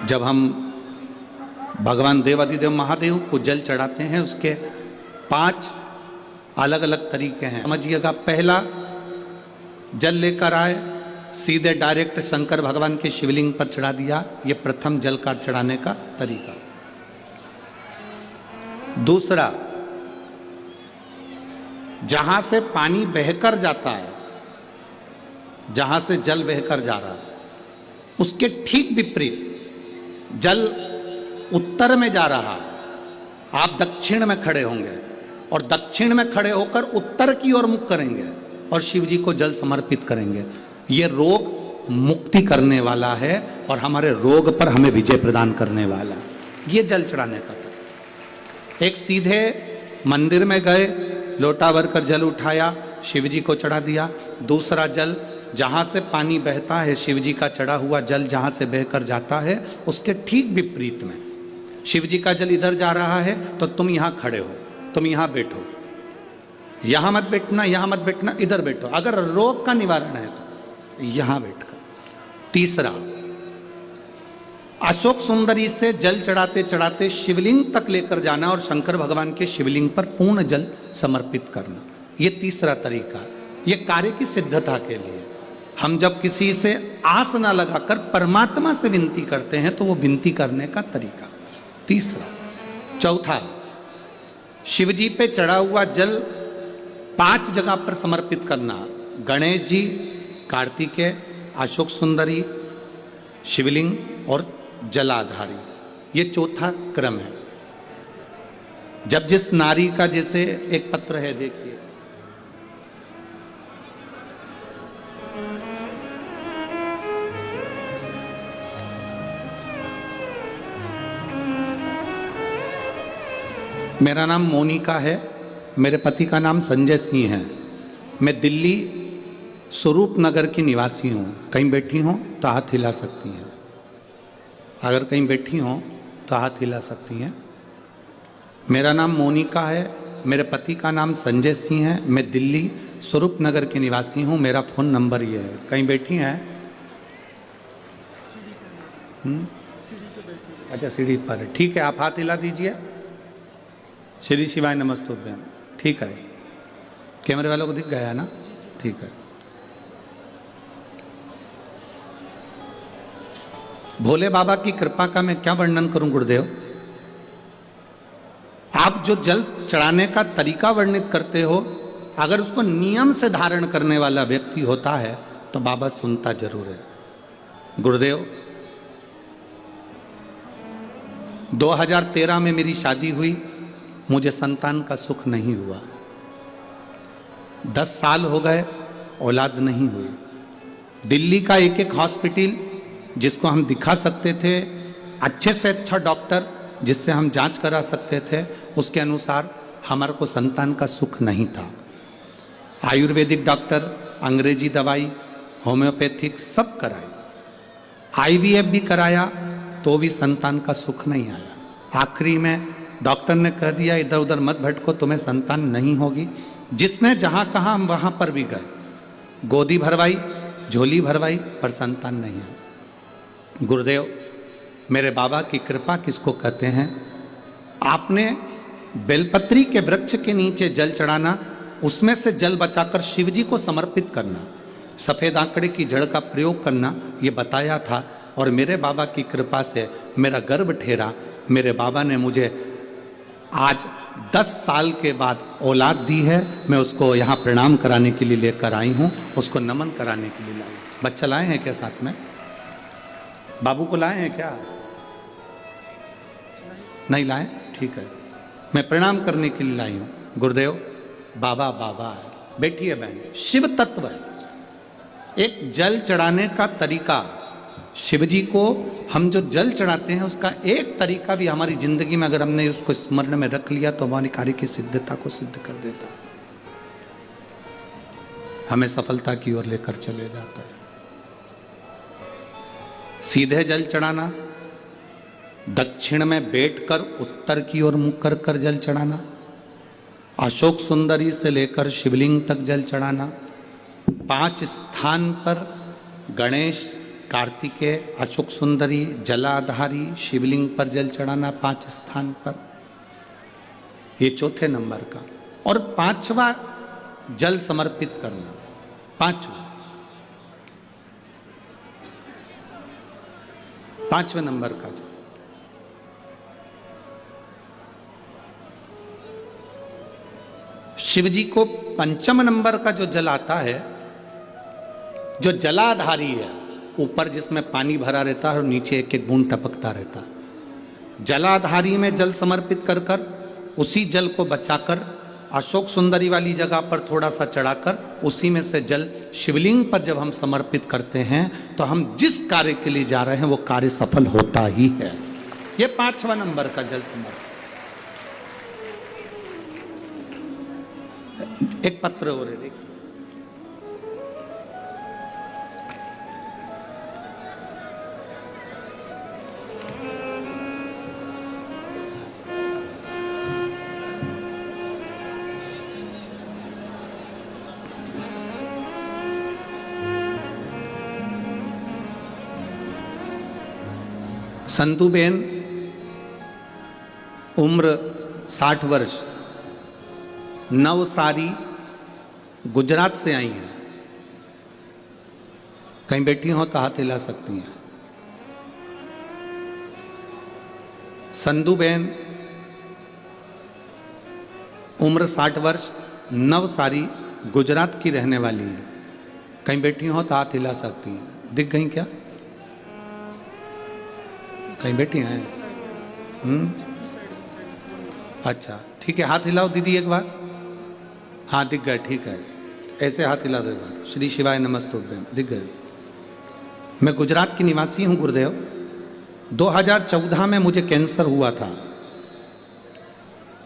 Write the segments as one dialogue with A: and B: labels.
A: जब हम भगवान देवाधिदेव महादेव को जल चढ़ाते हैं, उसके 5 अलग अलग तरीके हैं। समझिएगा, पहला जल लेकर आए, सीधे डायरेक्ट शंकर भगवान के शिवलिंग पर चढ़ा दिया, ये प्रथम जल का चढ़ाने का तरीका। दूसरा, जहां से पानी बहकर जाता है, जहां से जल बहकर जा रहा है, उसके ठीक विपरीत जल उत्तर में जा रहा है, आप दक्षिण में खड़े होंगे और दक्षिण में खड़े होकर उत्तर की ओर मुख करेंगे और शिव जी को जल समर्पित करेंगे। ये रोग मुक्ति करने वाला है और हमारे रोग पर हमें विजय प्रदान करने वाला। ये जल चढ़ाने का तरीका। एक सीधे मंदिर में गए, लोटा भर कर जल उठाया, शिव जी को चढ़ा दिया। दूसरा जल, जहाँ से पानी बहता है, शिव जी का चढ़ा हुआ जल जहाँ से बहकर जाता है, उसके ठीक विपरीत में शिव जी का जल इधर जा रहा है तो तुम यहाँ खड़े हो, तुम यहाँ बैठो, यहाँ मत बैठना, यहाँ मत बैठना, इधर बैठो। अगर रोग का निवारण है तो यहाँ बैठकर। तीसरा, अशोक सुंदरी से जल चढ़ाते चढ़ाते शिवलिंग तक लेकर जाना और शंकर भगवान के शिवलिंग पर पूर्ण जल समर्पित करना। ये तीसरा तरीका। ये कार्य की सिद्धता के लिए। हम जब किसी से आस ना लगाकर परमात्मा से विनती करते हैं तो वो विनती करने का तरीका। तीसरा। चौथा, शिव जी पे चढ़ा हुआ जल 5 जगह पर समर्पित करना। गणेश जी, कार्तिकेय, अशोक सुंदरी, शिवलिंग और जलाधारी। ये चौथा क्रम है। जब जिस नारी का, जैसे एक पत्र है, देखिए, मेरा नाम मोनिका है, मेरे पति का नाम संजय सिंह है। मैं दिल्ली स्वरूप नगर की निवासी हूँ। कहीं बैठी हों तो हाथ हिला सकती हैं। अगर कहीं बैठी हों तो हाथ हिला सकती हैं। मेरा नाम मोनिका है, मेरे पति का नाम संजय सिंह है। मैं दिल्ली स्वरूप नगर की निवासी हूँ। मेरा फ़ोन नंबर ये है। कहीं बैठी हैं? अच्छा, सीढ़ी पर है। ठीक है, आप हाथ हिला दीजिए। श्री शिवाय नमस्तुभ्यम। ठीक है, कैमरे वालों को दिख गया है ना? ठीक है। भोले बाबा की कृपा का मैं क्या वर्णन करूं गुरुदेव। आप जो जल चढ़ाने का तरीका वर्णित करते हो, अगर उसको नियम से धारण करने वाला व्यक्ति होता है तो बाबा सुनता जरूर है। गुरुदेव, 2013 में मेरी शादी हुई, मुझे संतान का सुख नहीं हुआ। 10 साल हो गए, औलाद नहीं हुई। दिल्ली का एक एक हॉस्पिटल जिसको हम दिखा सकते थे, अच्छे से अच्छा डॉक्टर जिससे हम जांच करा सकते थे, उसके अनुसार हमारे को संतान का सुख नहीं था। आयुर्वेदिक डॉक्टर, अंग्रेजी दवाई, होम्योपैथिक सब कराई, IVF भी कराया तो भी संतान का सुख नहीं आया। आखिरी में डॉक्टर ने कह दिया, इधर उधर मत भटको, तुम्हें संतान नहीं होगी। जिसने जहाँ कहा हम वहाँ पर भी गए, गोदी भरवाई, झोली भरवाई, पर संतान नहीं आई। गुरुदेव, मेरे बाबा की कृपा किसको कहते हैं? आपने बेलपत्री के वृक्ष के नीचे जल चढ़ाना, उसमें से जल बचाकर शिव जी को समर्पित करना, सफ़ेद आंकड़े की जड़ का प्रयोग करना, ये बताया था। और मेरे बाबा की कृपा से मेरा गर्भ ठहरा। मेरे बाबा ने मुझे आज 10 साल के बाद औलाद दी है। मैं उसको यहाँ प्रणाम कराने के लिए लेकर आई हूँ, उसको नमन कराने के लिए लाई। बच्चा लाए हैं क्या साथ में? बाबू को लाए हैं क्या? नहीं लाए? ठीक है, मैं प्रणाम करने के लिए लाई हूँ। गुरुदेव, बाबा बाबा है। बैठिए बहन। शिव तत्व है। एक जल चढ़ाने का तरीका, शिव जी को हम जो जल चढ़ाते हैं उसका एक तरीका भी हमारी जिंदगी में अगर हमने उसको स्मरण में रख लिया तो हमारी कार्य की सिद्धता को सिद्ध कर देता, हमें सफलता की ओर लेकर चले जाता है। सीधे जल चढ़ाना, दक्षिण में बैठकर उत्तर की ओर मुख कर कर जल चढ़ाना, अशोक सुंदरी से लेकर शिवलिंग तक जल चढ़ाना, 5 स्थान पर गणेश, कार्तिकेय, अशोक सुंदरी, जलाधारी, शिवलिंग पर जल चढ़ाना 5 स्थान पर, ये चौथे नंबर का। और 5वां जल समर्पित करना, 5वें नंबर का जल। शिव जी को 5म नंबर का जो जल आता है, जो जलाधारी है, ऊपर जिसमें पानी भरा रहता है और नीचे एक एक बूंद टपकता रहता है, जलाधारी में जल समर्पित कर कर उसी जल को बचाकर अशोक सुंदरी वाली जगह पर थोड़ा सा चढ़ाकर उसी में से जल शिवलिंग पर जब हम समर्पित करते हैं तो हम जिस कार्य के लिए जा रहे हैं वो कार्य सफल होता ही है। ये 5वां नंबर का जल समर्पण। एक पत्र और है, संतुबेन, उम्र 60 वर्ष, नवसारी, गुजरात से आई हैं। कहीं बैठी हो तो हाथ हिला सकती हैं। संधुबेन, उम्र 60 वर्ष, नवसारी, गुजरात की रहने वाली है। कहीं बैठी हो तो हाथ हिला सकती हैं। दिख गई क्या? कहीं बैठी हैं? अच्छा ठीक है, हाथ हिलाओ दीदी एक बार। हाँ दिख गए, ठीक है, ऐसे हाथ हिला दो एक बार। श्री शिवाय नमस्तुभ्यम, दिख गए। मैं गुजरात की निवासी हूँ गुरुदेव। 2014 में मुझे कैंसर हुआ था।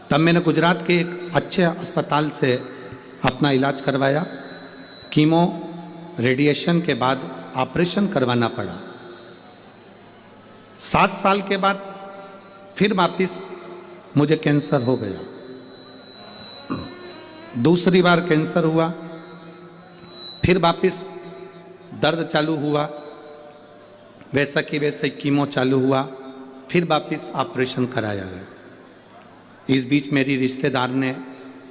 A: तब मैंने गुजरात के एक अच्छे अस्पताल से अपना इलाज करवाया। कीमो रेडिएशन के बाद ऑपरेशन करवाना पड़ा। 7 साल के बाद फिर वापिस मुझे कैंसर हो गया। दूसरी बार कैंसर हुआ, फिर वापिस दर्द चालू हुआ, वैसा कि वैसे कीमो चालू हुआ, फिर वापिस ऑपरेशन कराया गया। इस बीच मेरी रिश्तेदार ने,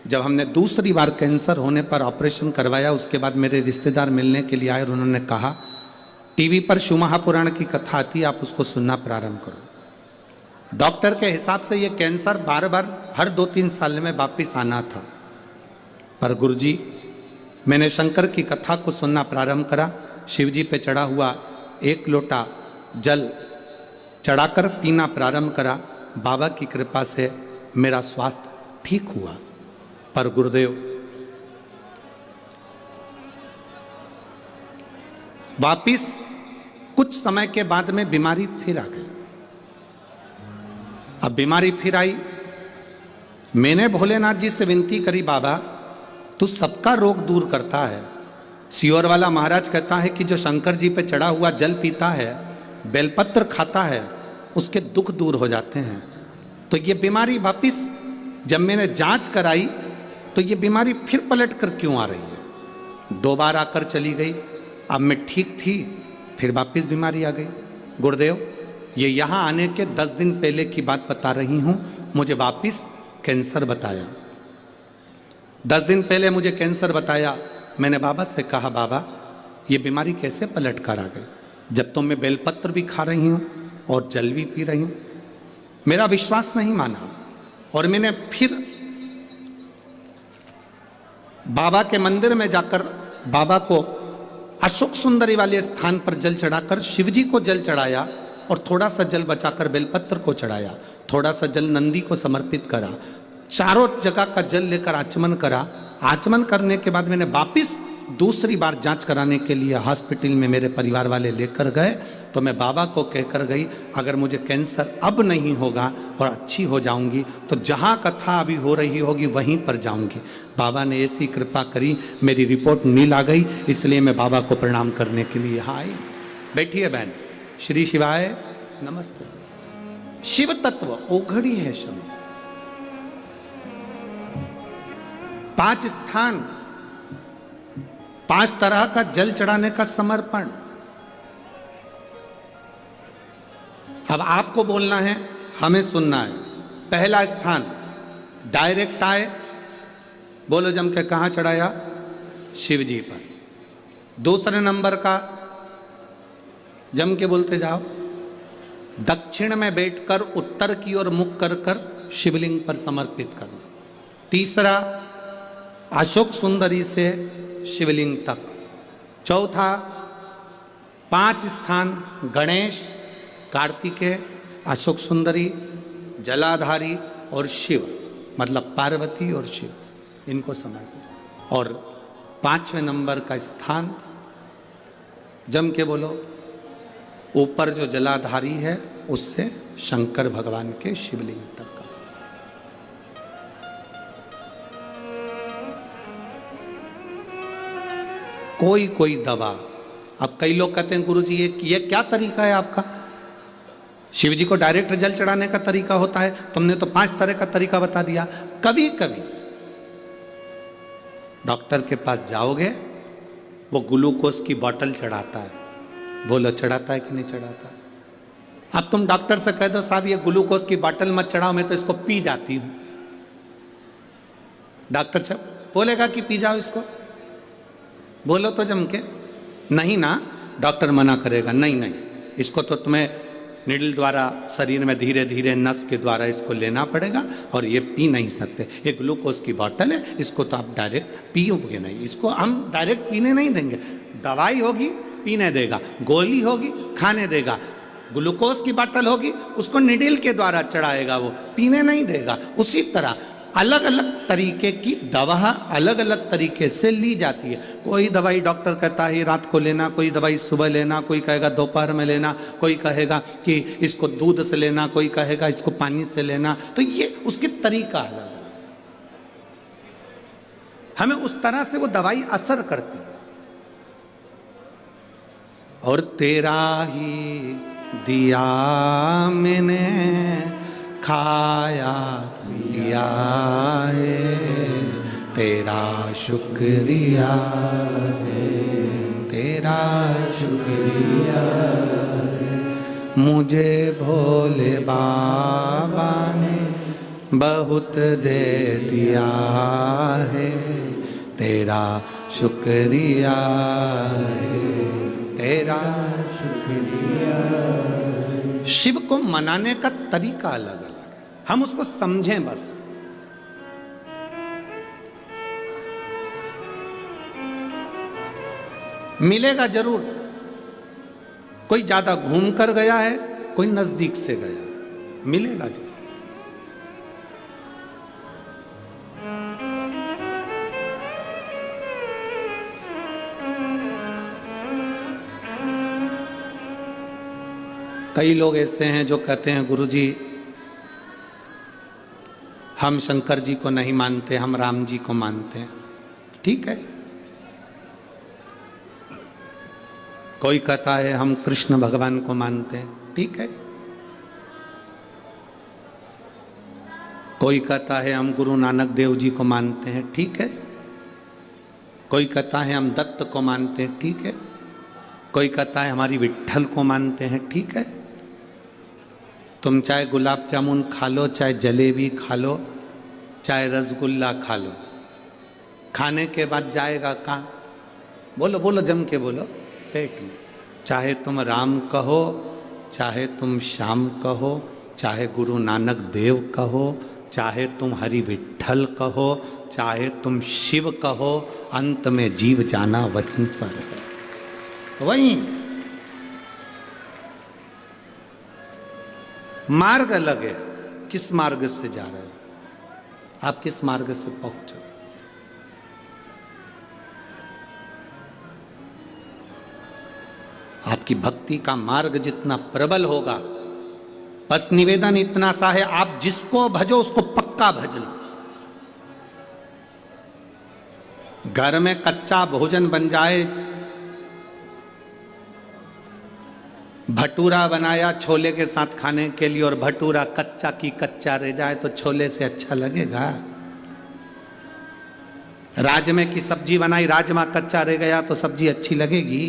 A: जब हमने दूसरी बार कैंसर होने पर ऑपरेशन करवाया, उसके बाद मेरे रिश्तेदार मिलने के लिए आए और उन्होंने कहा टीवी पर शिव महापुराण की कथा आती है, आप उसको सुनना प्रारंभ करो। डॉक्टर के हिसाब से ये कैंसर बार बार हर 2-3 साल में वापिस आना था। पर गुरुजी, मैंने शंकर की कथा को सुनना प्रारंभ करा। शिव जी पे चढ़ा हुआ 1 लोटा जल चढ़ाकर पीना प्रारंभ करा। बाबा की कृपा से मेरा स्वास्थ्य ठीक हुआ। पर गुरुदेव, वापिस कुछ समय के बाद में बीमारी फिर आ गई। अब बीमारी फिर आई। मैंने भोलेनाथ जी से विनती करी, बाबा तू सबका रोग दूर करता है। सियोर वाला महाराज कहता है कि जो शंकर जी पे चढ़ा हुआ जल पीता है, बेलपत्र खाता है, उसके दुख दूर हो जाते हैं। तो ये बीमारी वापिस जब मैंने जांच कराई तो ये बीमारी फिर पलट कर क्यों आ रही है? 2 बार आकर चली गई। अब मैं ठीक थी, फिर वापिस बीमारी आ गई। गुरुदेव, ये यहाँ आने के 10 दिन पहले की बात बता रही हूँ। मुझे वापिस कैंसर बताया। 10 दिन पहले मुझे कैंसर बताया। मैंने बाबा से कहा, बाबा ये बीमारी कैसे पलट कर आ गई, जब तो मैं बेलपत्र भी खा रही हूँ और जल भी पी रही हूँ। मेरा विश्वास नहीं माना और मैंने फिर बाबा के मंदिर में जाकर बाबा को अशोक सुंदरी वाले स्थान पर जल चढ़ाकर शिव जी को जल चढ़ाया और थोड़ा सा जल बचाकर बेलपत्र को चढ़ाया, थोड़ा सा जल नंदी को समर्पित करा, चारों जगह का जल लेकर आचमन करा। आचमन करने के बाद मैंने वापिस दूसरी बार जांच कराने के लिए हॉस्पिटल में मेरे परिवार वाले लेकर गए। तो मैं बाबा को कहकर गई, अगर मुझे कैंसर अब नहीं होगा और अच्छी हो जाऊंगी तो जहाँ कथा अभी हो रही होगी वहीं पर जाऊंगी। बाबा ने ऐसी कृपा करी, मेरी रिपोर्ट नील आ गई। इसलिए मैं बाबा को प्रणाम करने के लिए यहाँ आई। बैठिए बहन। श्री शिवाय नमस्ते। शिव तत्व ओघड़ी है शब्द। 5 स्थान, 5 तरह का जल चढ़ाने का समर्पण। अब आपको बोलना है, हमें सुनना है। पहला स्थान डायरेक्ट आए, बोलो जम के, कहाँ चढ़ाया? शिव जी पर। दूसरे नंबर का जम के बोलते जाओ, दक्षिण में बैठकर उत्तर की ओर मुख कर कर शिवलिंग पर समर्पित करना। तीसरा, अशोक सुंदरी से शिवलिंग तक। चौथा, 5 स्थान गणेश, कार्तिकेय, अशोक सुंदरी, जलाधारी और शिव, मतलब पार्वती और शिव, इनको समर्पित। और 5वें नंबर का स्थान जम के बोलो, ऊपर जो जलाधारी है उससे शंकर भगवान के शिवलिंग तक का। कोई कोई दवा। अब कई लोग कहते हैं गुरुजी ये क्या तरीका है आपका? शिव जी को डायरेक्ट जल चढ़ाने का तरीका होता है, तुमने तो 5 तरह का तरीका बता दिया। कभी कभी डॉक्टर के पास जाओगे, वो ग्लूकोज की बोतल चढ़ाता है, बोलो चढ़ाता है कि नहीं चढ़ाता? अब तुम डॉक्टर से कह दो साहब ये ग्लूकोज की बोतल मत चढ़ाओ, मैं तो इसको पी जाती हूं, डॉक्टर साहब बोलेगा कि पी जाओ इसको? बोलो तो जम के, नहीं ना, डॉक्टर मना करेगा, नहीं नहीं, इसको तो तुम्हें निडल द्वारा शरीर में धीरे धीरे नस के द्वारा इसको लेना पड़ेगा और ये पी नहीं सकते, ये ग्लूकोज की बोतल है, इसको तो आप डायरेक्ट पियोगे नहीं, इसको हम डायरेक्ट पीने नहीं देंगे। दवाई होगी पीने देगा, गोली होगी खाने देगा, ग्लूकोज की बोतल होगी उसको निडल के द्वारा चढ़ाएगा, वो पीने नहीं देगा। उसी तरह अलग अलग तरीके की दवा अलग अलग तरीके से ली जाती है। कोई दवाई डॉक्टर कहता है रात को लेना, कोई दवाई सुबह लेना, कोई कहेगा दोपहर में लेना, कोई कहेगा कि इसको दूध से लेना, कोई कहेगा इसको पानी से लेना। तो ये उसकी तरीका अलग है, हमें उस तरह से वो दवाई असर करती है। और तेरा ही दिया मैंने खाया पिया है, तेरा शुक्रिया है, तेरा शुक्रिया है। मुझे भोले बाबा ने बहुत दे दिया है, तेरा शुक्रिया है, तेरा शुक्रिया। शिव को मनाने का तरीका अलग अलग है, हम उसको समझें बस। मिलेगा जरूर, कोई ज्यादा घूम कर गया है, कोई नजदीक से गया, मिलेगा जरूर। कई लोग ऐसे हैं जो कहते हैं गुरुजी हम शंकर जी को नहीं मानते, हम राम जी को मानते हैं। ठीक है। कोई कहता है हम कृष्ण भगवान को मानते हैं, ठीक है। कोई कहता है हम गुरु नानक देव जी को मानते हैं, ठीक है। कोई कहता है हम दत्त को मानते हैं, ठीक है। कोई कहता है हमारी विट्ठल को मानते हैं, ठीक है। तुम चाहे गुलाब जामुन खा लो, चाहे जलेबी खा लो, चाहे रसगुल्ला खा लो, खाने के बाद जाएगा कहाँ? बोलो बोलो, जम के बोलो, पेट में। चाहे तुम राम कहो, चाहे तुम श्याम कहो, चाहे गुरु नानक देव कहो, चाहे तुम हरि विट्ठल कहो, चाहे तुम शिव कहो, अंत में जीव जाना वहीं पर है। वहीं मार्ग अलग है। किस मार्ग से जा रहे हो आप? किस मार्ग से पहुंच रहे हो? आपकी भक्ति का मार्ग जितना प्रबल होगा, बस निवेदन इतना सा है, आप जिसको भजो उसको पक्का भजना। घर में कच्चा भोजन बन जाए, भटूरा बनाया छोले के साथ खाने के लिए और भटूरा कच्चा की कच्चा रह जाए तो छोले से अच्छा लगेगा? राजमे की सब्जी बनाई, राजमा कच्चा रह गया तो सब्जी अच्छी लगेगी?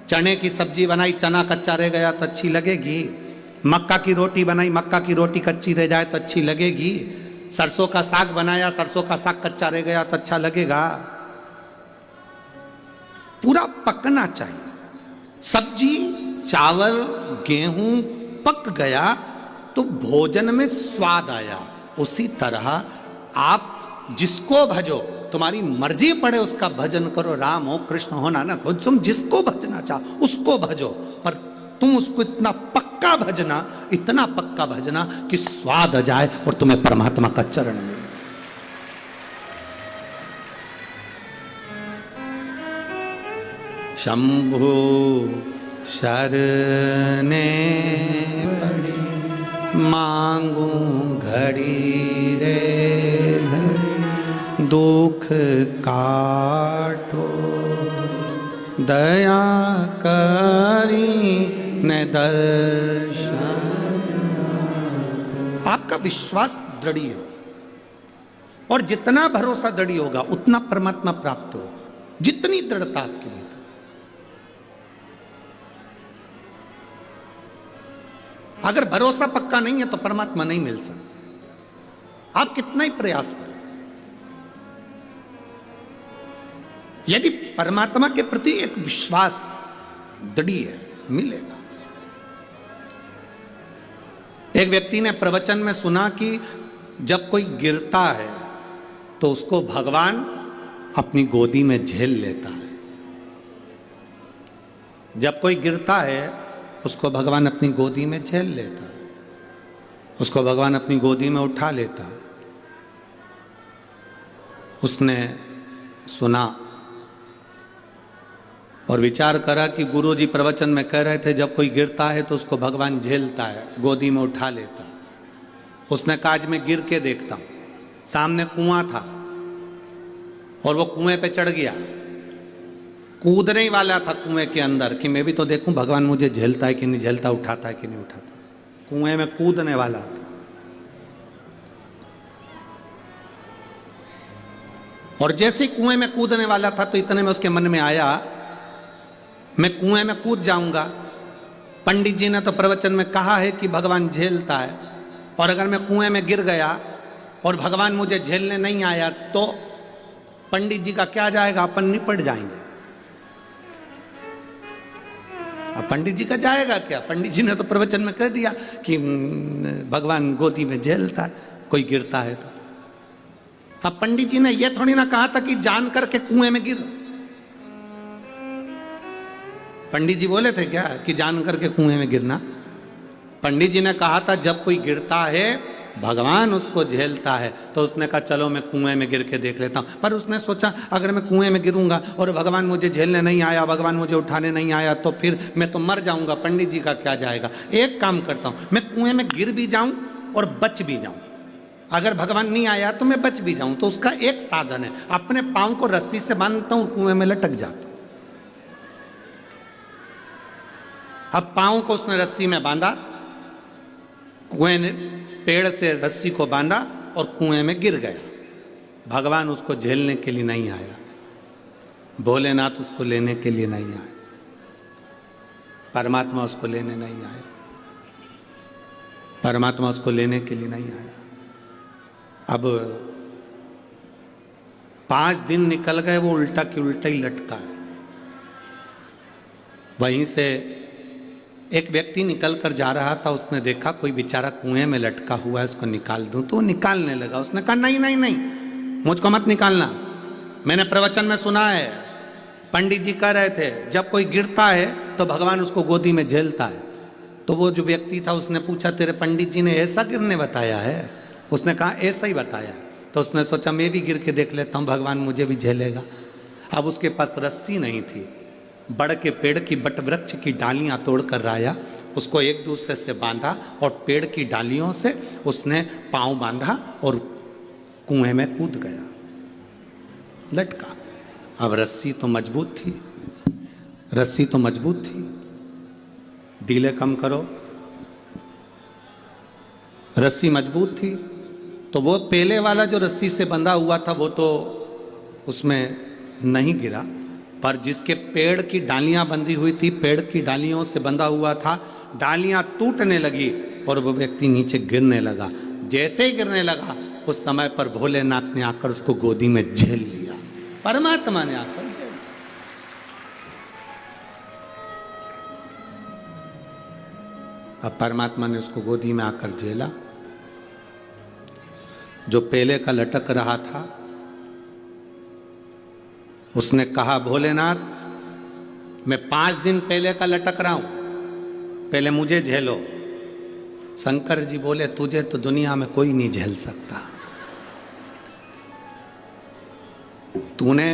A: चने की सब्जी बनाई, चना कच्चा रह गया तो अच्छी लगेगी? मक्का की रोटी बनाई, मक्का की रोटी कच्ची रह जाए तो अच्छी लगेगी? सरसों का साग बनाया, सरसों का साग कच्चा रह गया तो अच्छा लगेगा? पूरा पकना चाहिए। सब्जी, चावल, गेहूं पक गया तो भोजन में स्वाद आया। उसी तरह आप जिसको भजो, तुम्हारी मर्जी पड़े उसका भजन करो। राम हो, कृष्ण हो, नानक हो, तुम जिसको भजना चाहो उसको भजो, पर तुम उसको इतना पक्का भजना, इतना पक्का भजना कि स्वाद आ जाए और तुम्हें परमात्मा का चरण मिले। शंभु शरणे पड़ी, मांगू घड़ी रे घड़ी, दुख काटो दया करी न दर्शन। आपका विश्वास दृढ़ हो, और जितना भरोसा दृढ़ होगा उतना परमात्मा प्राप्त होगा। जितनी दृढ़ता आपके लिए, अगर भरोसा पक्का नहीं है तो परमात्मा नहीं मिल सकता, आप कितना ही प्रयास करें। यदि परमात्मा के प्रति एक विश्वास दृढ़ है, मिलेगा। एक व्यक्ति ने प्रवचन में सुना कि जब कोई गिरता है तो उसको भगवान अपनी गोदी में झेल लेता है। जब कोई गिरता है उसको भगवान अपनी गोदी में झेल लेता है, उसको भगवान अपनी गोदी में उठा लेता है। उसने सुना और विचार करा कि गुरुजी प्रवचन में कह रहे थे जब कोई गिरता है तो उसको भगवान झेलता है, गोदी में उठा लेता है। उसने कहा आज मैं गिर के देखता हूं। सामने कुआं था और वो कुएं पे चढ़ गया, कूदने ही वाला था कुएं के अंदर कि मैं भी तो देखूं भगवान मुझे झेलता है कि नहीं झेलता, उठाता है कि नहीं उठाता। कुएं में कूदने वाला था। और जैसे ही कुएं में कूदने वाला था तो इतने में उसके मन में आया मैं कुएं में कूद जाऊंगा। पंडित जी ने तो प्रवचन में कहा है कि भगवान झेलता है, और अगर मैं कुएं में गिर गया और भगवान मुझे झेलने नहीं आया तो पंडित जी का क्या जाएगा, अपन निपट जाएंगे। अब पंडित जी का जाएगा क्या? पंडित जी ने तो प्रवचन में कह दिया कि भगवान गोदी में झेलता है कोई गिरता है तो। अब पंडित जी ने यह थोड़ी ना कहा था कि जान करके कुएं में गिर। पंडित जी बोले थे क्या कि जान करके कुएं में गिरना? पंडित जी ने कहा था जब कोई गिरता है भगवान उसको झेलता है। तो उसने कहा चलो मैं कुएं में गिर के देख लेता हूं। पर उसने सोचा अगर मैं कुएं में गिरूंगा और भगवान मुझे झेलने नहीं आया, भगवान मुझे उठाने नहीं आया तो फिर मैं तो मर जाऊंगा, पंडित जी का क्या जाएगा। एक काम करता हूं, मैं कुएं में गिर भी जाऊं और बच भी जाऊं। अगर भगवान नहीं आया तो मैं बच भी जाऊं। तो उसका एक साधन है, अपने पांव को रस्सी से बांधता हूं, कुएं में लटक जाता हूं। अब पांव को उसने रस्सी में बांधा, कुएं ने पेड़ से रस्सी को बांधा और कुएं में गिर गया। भगवान उसको झेलने के लिए नहीं आया, भोलेनाथ उसको लेने के लिए नहीं आए, परमात्मा उसको लेने नहीं आए, परमात्मा उसको लेने के लिए नहीं आया। अब 5 दिन निकल गए, वो उल्टा की उल्टा ही लटका है। वहीं से एक व्यक्ति निकल कर जा रहा था, उसने देखा कोई बेचारा कुएं में लटका हुआ है, उसको निकाल दूं। तो वो निकालने लगा। उसने कहा नहीं नहीं नहीं, मुझको मत निकालना। मैंने प्रवचन में सुना है, पंडित जी कह रहे थे जब कोई गिरता है तो भगवान उसको गोदी में झेलता है। तो वो जो व्यक्ति था उसने पूछा तेरे पंडित जी ने ऐसा गिरने बताया है? उसने कहा ऐसा ही बताया। तो उसने सोचा मैं भी गिर के देख लेता हूँ, भगवान मुझे भी झेलेगा। अब उसके पास रस्सी नहीं थी, बड़ के पेड़ की बट वृक्ष की डालियां तोड़कर लाया, उसको एक दूसरे से बांधा और पेड़ की डालियों से उसने पांव बांधा और कुएं में कूद गया, लटका। अब रस्सी तो मजबूत थी, रस्सी तो मजबूत थी, ढीले कम करो, रस्सी मजबूत थी। तो वो पहले वाला जो रस्सी से बंधा हुआ था वो तो उसमें नहीं गिरा, पर जिसके पेड़ की डालियां बंधी हुई थी, पेड़ की डालियों से बंधा हुआ था, डालियां टूटने लगी और वो व्यक्ति नीचे गिरने लगा। जैसे ही गिरने लगा उस समय पर भोलेनाथ ने आकर उसको गोदी में झेल लिया, परमात्मा ने आकर झेल लिया। अब परमात्मा ने उसको गोदी में आकर झेला। जो पहले का लटक रहा था उसने कहा, भोलेनाथ मैं 5 दिन पहले का लटक रहा हूं, पहले मुझे झेलो। शंकर जी बोले, तुझे तो दुनिया में कोई नहीं झेल सकता। तूने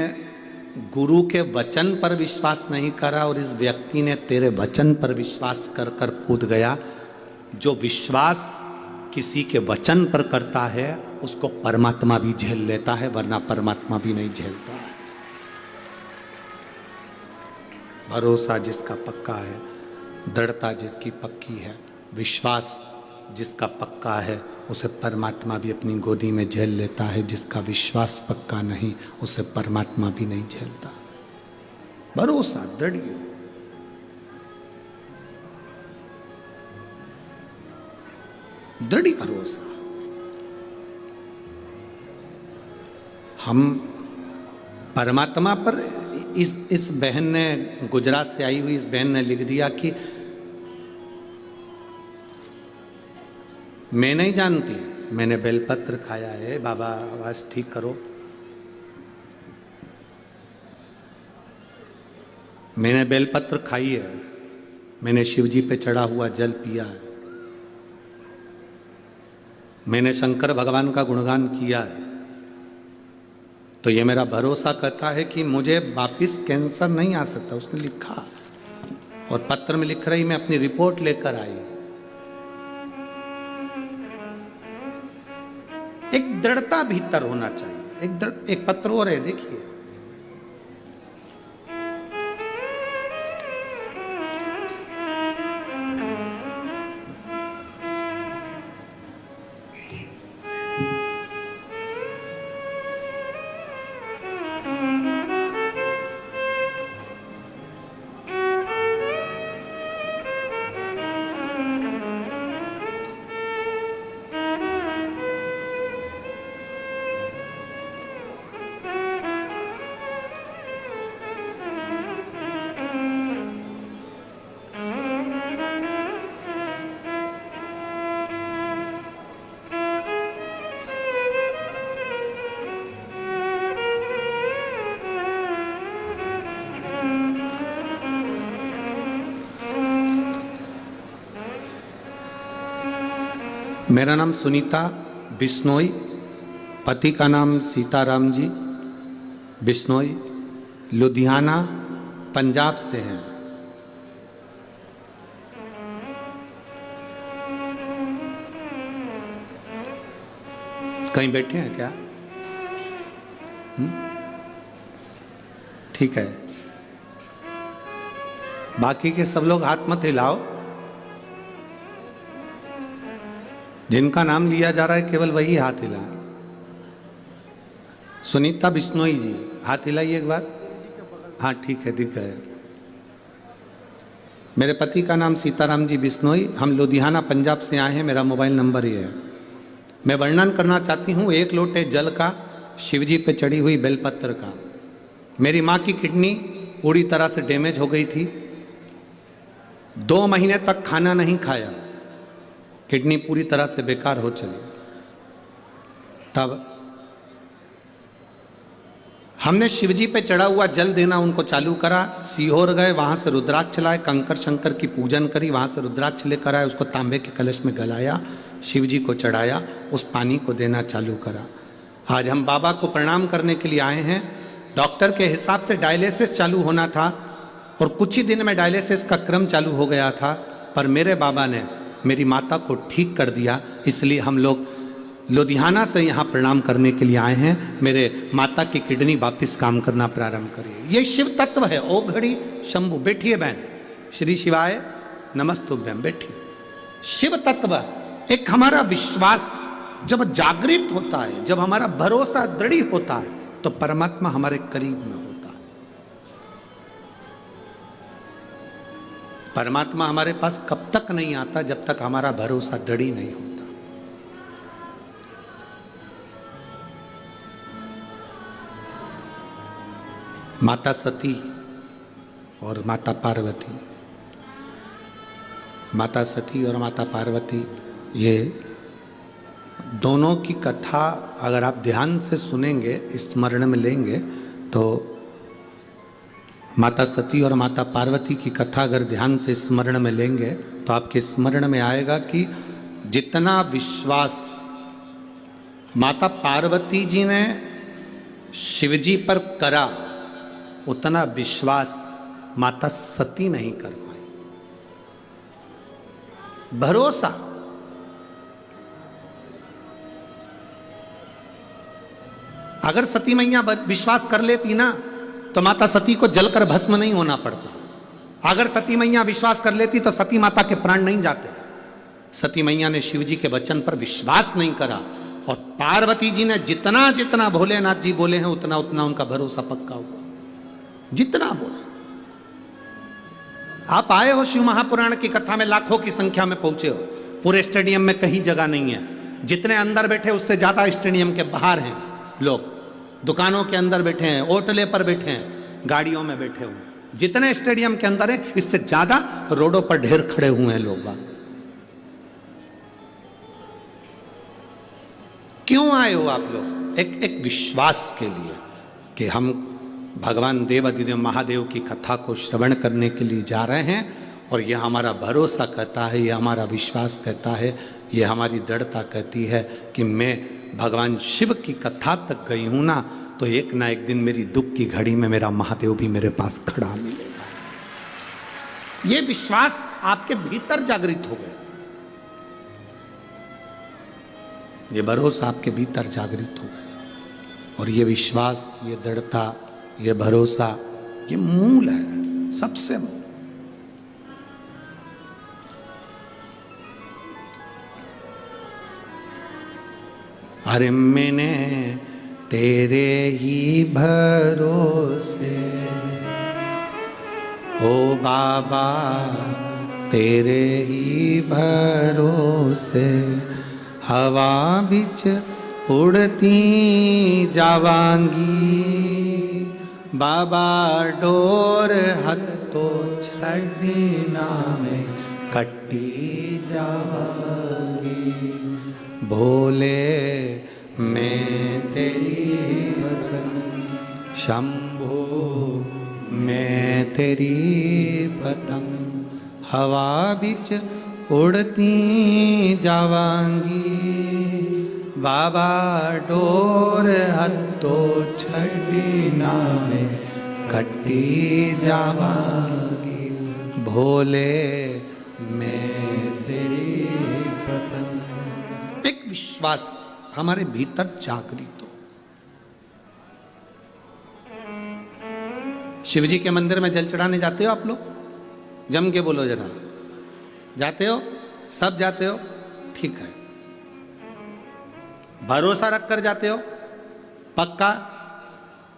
A: गुरु के वचन पर विश्वास नहीं करा और इस व्यक्ति ने तेरे वचन पर विश्वास कर कर कूद गया। जो विश्वास किसी के वचन पर करता है उसको परमात्मा भी झेल लेता है, वरना परमात्मा भी नहीं झेलता है। भरोसा जिसका पक्का है, दृढ़ता जिसकी पक्की है, विश्वास जिसका पक्का है, उसे परमात्मा भी अपनी गोदी में झेल लेता है। जिसका विश्वास पक्का नहीं उसे परमात्मा भी नहीं झेलता। भरोसा दृढ़, दृढ़ भरोसा। हम परमात्मा पर, इस बहन ने, गुजरात से आई हुई इस बहन ने लिख दिया कि मैं नहीं जानती, मैंने बेलपत्र खाया है, बाबा आवाज ठीक करो, मैंने बेलपत्र खाई है, मैंने शिवजी पे चढ़ा हुआ जल पिया है, मैंने शंकर भगवान का गुणगान किया है, तो ये मेरा भरोसा कहता है कि मुझे वापिस कैंसर नहीं आ सकता। उसने लिखा और पत्र में लिख रही, मैं अपनी रिपोर्ट लेकर आई। एक दृढ़ता भीतर होना चाहिए। एक पत्र और है, देखिए, मेरा नाम सुनीता बिश्नोई, पति का नाम सीताराम जी बिश्नोई, लुधियाना पंजाब से हैं। कहीं बैठे हैं क्या? ठीक है, बाकी के सब लोग हाथ मत हिलाओ। जिनका नाम लिया जा रहा है केवल वही हाथ हिला। सुनीता बिश्नोई जी, हाथ हिलाइए एक बार। हाँ ठीक है, दिख गए। मेरे पति का नाम सीताराम जी बिश्नोई, हम लुधियाना पंजाब से आए हैं। मेरा मोबाइल नंबर ये है। मैं वर्णन करना चाहती हूँ 1 लोटे जल का, शिवजी पे चढ़ी हुई बेलपत्र का। मेरी माँ की किडनी पूरी तरह से डैमेज हो गई थी, 2 महीने तक खाना नहीं खाया, किडनी पूरी तरह से बेकार हो चली। तब हमने शिवजी पे चढ़ा हुआ जल देना उनको चालू करा। सीहोर गए, वहां से रुद्राक्ष लाए, कंकर शंकर की पूजन करी, वहां से रुद्राक्ष लेकर आए, उसको तांबे के कलश में गलाया, शिवजी को चढ़ाया, उस पानी को देना चालू करा। आज हम बाबा को प्रणाम करने के लिए आए हैं। डॉक्टर के हिसाब से डायलिसिस चालू होना था और कुछ ही दिन में डायलिसिस का क्रम चालू हो गया था, पर मेरे बाबा ने मेरी माता को ठीक कर दिया। इसलिए हम लोग लुधियाना से यहाँ प्रणाम करने के लिए आए हैं। मेरे माता की किडनी वापस काम करना प्रारंभ करिए। ये शिव तत्व है। ओ घड़ी शंभु, बैठिए बहन। श्री शिवाय नमस्तुभ्यम, बैठिए। शिव तत्व एक हमारा विश्वास जब जागृत होता है, जब हमारा भरोसा दृढ़ होता है, तो परमात्मा हमारे करीब में होता है। परमात्मा हमारे पास कब तक नहीं आता? जब तक हमारा भरोसा दृढ़ नहीं होता। माता सती और माता पार्वती, माता सती और माता पार्वती, ये दोनों की कथा अगर आप ध्यान से सुनेंगे, स्मरण में लेंगे, तो माता सती और माता पार्वती की कथा अगर ध्यान से स्मरण में लेंगे तो आपके स्मरण में आएगा कि जितना विश्वास माता पार्वती जी ने शिवजी पर करा, उतना विश्वास माता सती नहीं कर पाई। भरोसा, अगर सती मैया विश्वास कर लेती ना तो माता सती को जलकर भस्म नहीं होना पड़ता। अगर सती मैया विश्वास कर लेती तो सती माता के प्राण नहीं जाते। सती मैया ने शिवजी के वचन पर विश्वास नहीं करा, और पार्वती जी ने जितना जितना भोलेनाथ जी बोले हैं उतना उतना उनका भरोसा पक्का हुआ। जितना बोला, आप आए हो शिव महापुराण की कथा में, लाखों की संख्या में पहुंचे हो, पूरे स्टेडियम में कहीं जगह नहीं है। जितने अंदर बैठे उससे ज्यादा स्टेडियम के बाहर हैं लोग, दुकानों के अंदर बैठे हैं, ओटले पर बैठे हैं, गाड़ियों में बैठे हुए हैं। जितने स्टेडियम के अंदर है इससे ज्यादा रोडों पर ढेर खड़े हुए हैं लोग। क्यों आए हो आप लोग? एक विश्वास के लिए कि हम भगवान देवाधिदेव महादेव की कथा को श्रवण करने के लिए जा रहे हैं, और यह हमारा भरोसा कहता है, यह हमारा विश्वास कहता है, यह हमारी दृढ़ता कहती है कि मैं भगवान शिव की कथा तक गई हूं ना, तो एक ना एक दिन मेरी दुख की घड़ी में मेरा महादेव भी मेरे पास खड़ा मिलेगा। यह विश्वास आपके भीतर जागृत हो गया, यह भरोसा आपके भीतर जागृत हो गया, और यह विश्वास, यह दृढ़ता, यह भरोसा, यह मूल है, सबसे मूल। अरे मैंने तेरे ही भरोसे, ओ बाबा तेरे ही भरोसे, हवा बिच उड़ती जावांगी, बाबा डोर हत्तो छड़ना में कट्टी जावांगी, भोले मैं तेरी पतंग, शंभो मैं तेरी पतंग, हवा बिच उड़ती जावांगी, बाबा डोर हत्तो छड़ी नामे कट्टी जावांगी, भोले मैं तेरी पतंग। एक विश्वास हमारे भीतर जागृत हो। शिवजी के मंदिर में जल चढ़ाने जाते हो आप लोग? जम के बोलो जरा, जाते हो? सब जाते हो? ठीक है। भरोसा रखकर जाते हो? पक्का?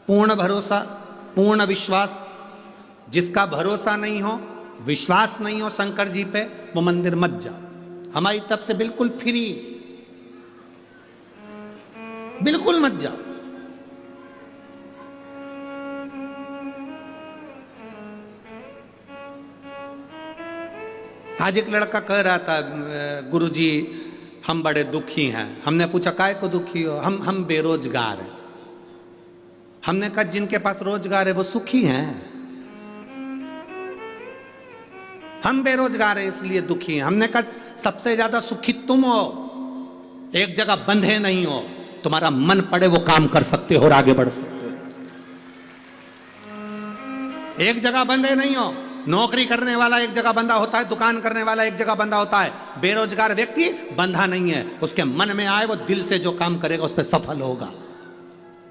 A: पूर्ण भरोसा, पूर्ण विश्वास? जिसका भरोसा नहीं हो, विश्वास नहीं हो शंकर जी पे, वो मंदिर मत जाओ। हमारी तरफ से बिल्कुल फ्री, बिल्कुल मत जाओ। आज एक लड़का कह रहा था, गुरुजी हम बड़े दुखी हैं। हमने पूछा काय को दुखी हो? हम बेरोजगार हैं। हमने कहा जिनके पास रोजगार है वो सुखी हैं, हम बेरोजगार हैं इसलिए दुखी हैं। हमने कहा सबसे ज्यादा सुखी तुम हो, एक जगह बंधे नहीं हो, तुम्हारा मन पड़े वो काम कर सकते हो और आगे बढ़ सकते हो। एक जगह बंधे नहीं हो। नौकरी करने वाला एक जगह बंधा होता है, दुकान करने वाला एक जगह बंधा होता है। बेरोजगार व्यक्ति बंधा नहीं है, उसके मन में आए वो दिल से जो काम करेगा उस पर सफल होगा।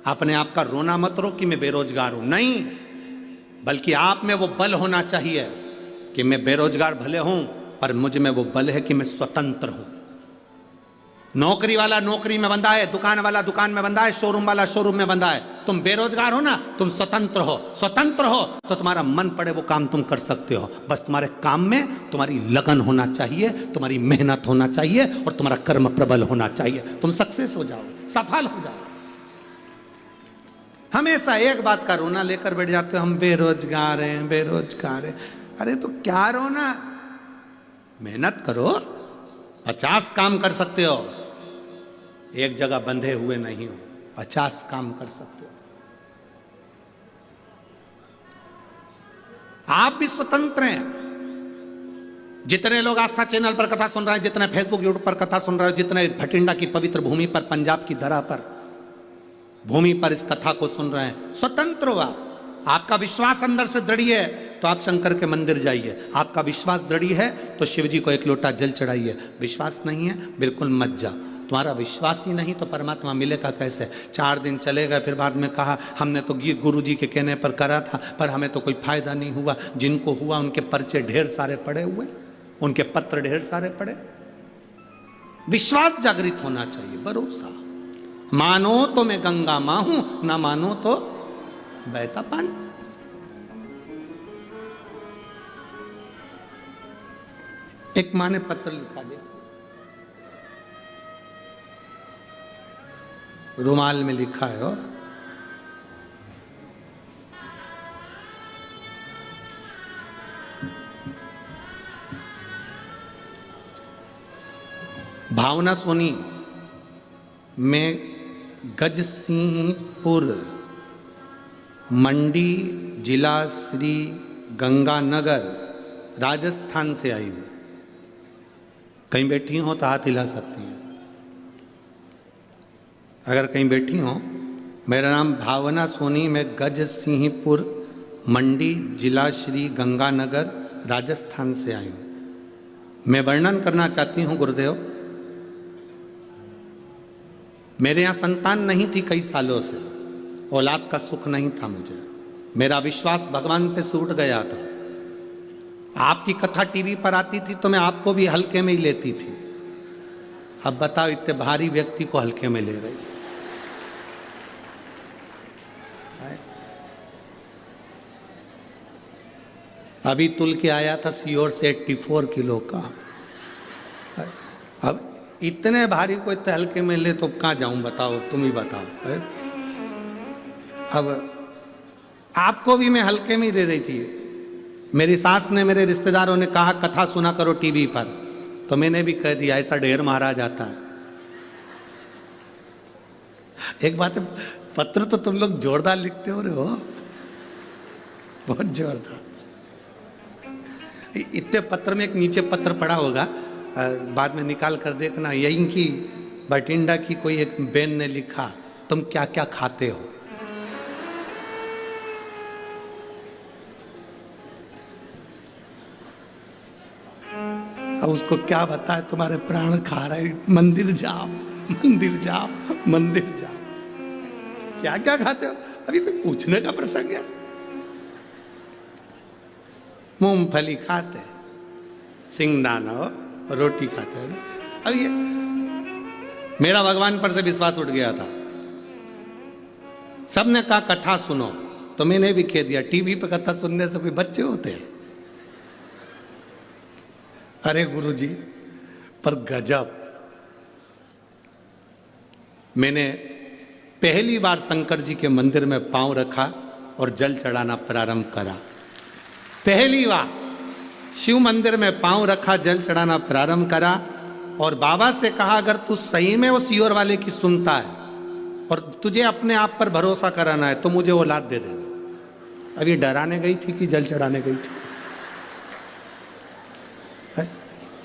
A: अपने आप का रोना मत रो कि मैं बेरोजगार हूं, नहीं, बल्कि आप में वो बल होना चाहिए कि मैं बेरोजगार भले हूं पर मुझ में वो बल है कि मैं स्वतंत्र हूं। नौकरी वाला नौकरी में बंधा है, दुकान वाला दुकान में बंधा है, शोरूम वाला शोरूम में बंधा है। तुम बेरोजगार हो ना, तुम स्वतंत्र हो। स्वतंत्र हो तो तुम्हारा मन पड़े वो काम तुम कर सकते हो। बस तुम्हारे काम में तुम्हारी लगन होना चाहिए, तुम्हारी मेहनत होना चाहिए और तुम्हारा कर्म प्रबल होना चाहिए। तुम सक्सेस हो जाओ, सफल हो जाओ। हमेशा एक बात का रोना लेकर बैठ जाते हो, हम बेरोजगार हैं, बेरोजगार हैं। अरे तो क्या रोना, मेहनत करो, 50 काम कर सकते हो। एक जगह बंधे हुए नहीं हो, 50 काम कर सकते हो। आप भी स्वतंत्र हैं। जितने लोग आस्था चैनल पर कथा सुन रहे हैं, जितने फेसबुक यूट्यूब पर कथा सुन रहे हैं, जितने भटिंडा की पवित्र भूमि पर, पंजाब की धरा पर, भूमि पर इस कथा को सुन रहे हैं, स्वतंत्र हो आप। आपका विश्वास अंदर से दृढ़ है तो आप शंकर के मंदिर जाइए। आपका विश्वास दृढ़ है तो शिव जी को एक लोटा जल चढ़ाइए। विश्वास नहीं है बिल्कुल मत जाओ। तुम्हारा विश्वास ही नहीं तो परमात्मा मिलेगा कैसे? 4 दिन चलेगा, फिर बाद में कहा हमने तो गुरु जी के कहने पर करा था पर हमें तो कोई फायदा नहीं हुआ। जिनको हुआ उनके पर्चे ढेर सारे पड़े हुए, उनके पत्र ढेर सारे पड़े। विश्वास जागृत होना चाहिए, भरोसा। मानो तो मैं गंगा मां हूं, ना मानो तो बहता पानी। एक मां ने पत्र लिखा, दे रुमाल में लिखा है और भावना सोनी में गजसिंहपुर मंडी जिला श्री गंगानगर राजस्थान से आई हूं। कहीं बैठी हो तो हाथ हिला सकती हैं अगर कहीं बैठी हो। मेरा नाम भावना सोनी, मैं गजसिंहपुर मंडी जिला श्री गंगानगर राजस्थान से आई हूं। मैं वर्णन करना चाहती हूं गुरुदेव, मेरे यहाँ संतान नहीं थी कई सालों से, औलाद का सुख नहीं था मुझे। मेरा विश्वास भगवान पे से उठ गया था। आपकी कथा टीवी पर आती थी तो मैं आपको भी हल्के में ही लेती थी। अब बताओ इतने भारी व्यक्ति को हल्के में ले रही। अभी तुल के आया था सीहोर से 84 किलो का। अब इतने भारी को इतने हल्के में ले तो कहाँ जाऊं बताओ, तुम ही बताओ। अब आपको भी मैं हल्के में ही दे रही थी। मेरी सास ने, मेरे रिश्तेदारों ने कहा कथा सुना करो टीवी पर, तो मैंने भी कह दिया ऐसा ढेर मारा जाता है। एक बात है, पत्र तो तुम लोग जोरदार लिखते हो रहे हो, बहुत जोरदार। इतने पत्र में एक नीचे पत्र पड़ा होगा, बाद में निकाल कर देखना। यहीं की भटिंडा की कोई एक बहन ने लिखा, तुम क्या क्या खाते हो। अब उसको क्या बताए, तुम्हारे प्राण खा रहे, मंदिर जाओ, मंदिर जाओ, मंदिर जाओ। क्या क्या खाते हो, अभी कोई पूछने का प्रसंग है? मूंगफली खाते, सिंगदाना और रोटी खाते हैं। अब ये मेरा भगवान पर से विश्वास उठ गया था। सबने कहा कथा सुनो, तो मैंने भी कह दिया टीवी पे कथा सुनने से कोई बच्चे होते हैं? अरे गुरुजी, पर गजब। मैंने पहली बार शंकर जी के मंदिर में पांव रखा और जल चढ़ाना प्रारंभ करा। पहली बार शिव मंदिर में पांव रखा, जल चढ़ाना प्रारंभ करा और बाबा से कहा अगर तू सही में वो सीहोर वाले की सुनता है और तुझे अपने आप पर भरोसा कराना है तो मुझे औलाद दे देना। अब ये डराने गई थी कि जल चढ़ाने गई थी?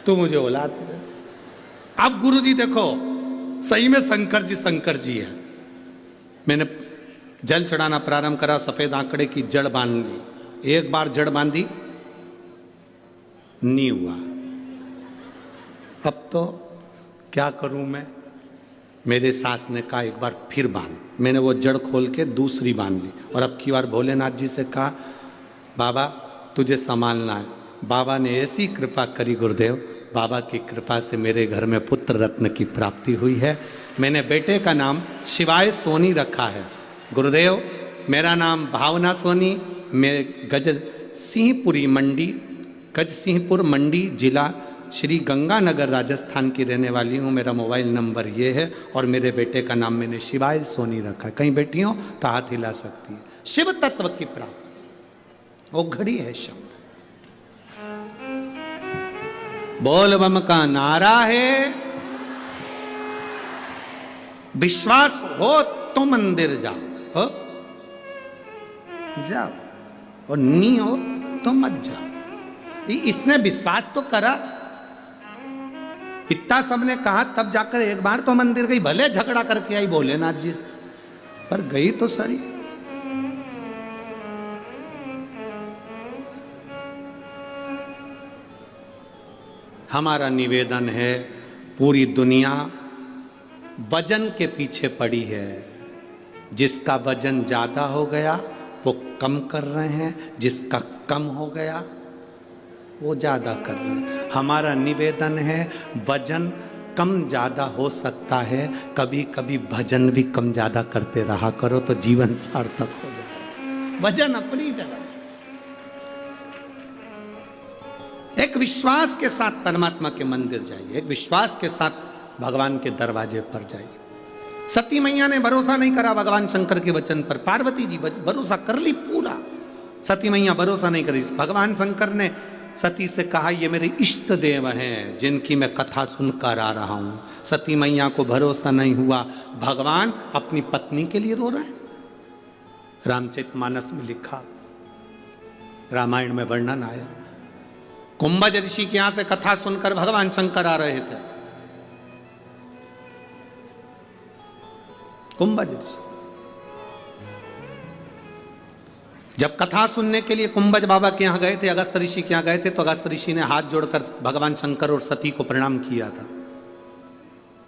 A: तू मुझे औलाद दे दे। अब गुरुजी देखो, सही में शंकर जी है। मैंने जल चढ़ाना प्रारंभ करा, सफेद आंकड़े की जड़ बांध ली। एक बार जड़ बांधी, नहीं हुआ। अब तो क्या करूं मैं? मेरे सास ने कहा एक बार फिर बांध। मैंने वो जड़ खोल के दूसरी बांध ली और अब की बार भोलेनाथ जी से कहा बाबा तुझे संभालना है। बाबा ने ऐसी कृपा करी गुरुदेव, बाबा की कृपा से मेरे घर में पुत्र रत्न की प्राप्ति हुई है। मैंने बेटे का नाम शिवाय सोनी रखा है। गुरुदेव, मेरा नाम भावना सोनी, मैं गज सिंहपुरी मंडी, गज सिंहपुर मंडी जिला श्री गंगानगर राजस्थान की रहने वाली हूँ। मेरा मोबाइल नंबर ये है और मेरे बेटे का नाम मैंने शिवाय सोनी रखा है। कहीं बैठी हो तो हाथ हिला सकती है। शिव तत्व की प्राप्ति वो घड़ी है शब्द। बोल बम का नारा है, विश्वास हो तो मंदिर जाओ, हो जाओ, और नहीं हो तो मत जाओ। इसने विश्वास तो करा, इतना सबने कहा, तब जाकर एक बार तो मंदिर गई। भले झगड़ा करके आई भोलेनाथ जी से, पर गई तो सही। हमारा निवेदन है, पूरी दुनिया वजन के पीछे पड़ी है। जिसका वजन ज्यादा हो गया वो कम कर रहे हैं, जिसका कम हो गया वो ज्यादा कर रहे हैं। हमारा निवेदन है, वजन कम ज्यादा हो सकता है, कभी कभी भजन भी कम ज्यादा करते रहा करो तो जीवन सार्थक हो जाए। वजन अपनी जगह, एक विश्वास के साथ परमात्मा के मंदिर जाइए, एक विश्वास के साथ भगवान के दरवाजे पर जाइए। सती मैया ने भरोसा नहीं करा भगवान शंकर के वचन पर, पार्वती जी भरोसा कर ली पूरा, सती मैया भरोसा नहीं करी। भगवान शंकर ने सती से कहा, ये मेरे इष्ट देव हैं जिनकी मैं कथा सुनकर आ रहा हूं। सती मैया को भरोसा नहीं हुआ, भगवान अपनी पत्नी के लिए रो रहे हैं। रामचरितमानस में लिखा, रामायण में वर्णन आया, कुंभज ऋषि के यहां से कथा सुनकर भगवान शंकर आ रहे थे। कुंभज ऋषि जब कथा सुनने के लिए कुंभज बाबा के यहाँ गए थे, अगस्त ऋषि के यहाँ गए थे, तो अगस्त ऋषि ने हाथ जोड़कर भगवान शंकर और सती को प्रणाम किया था।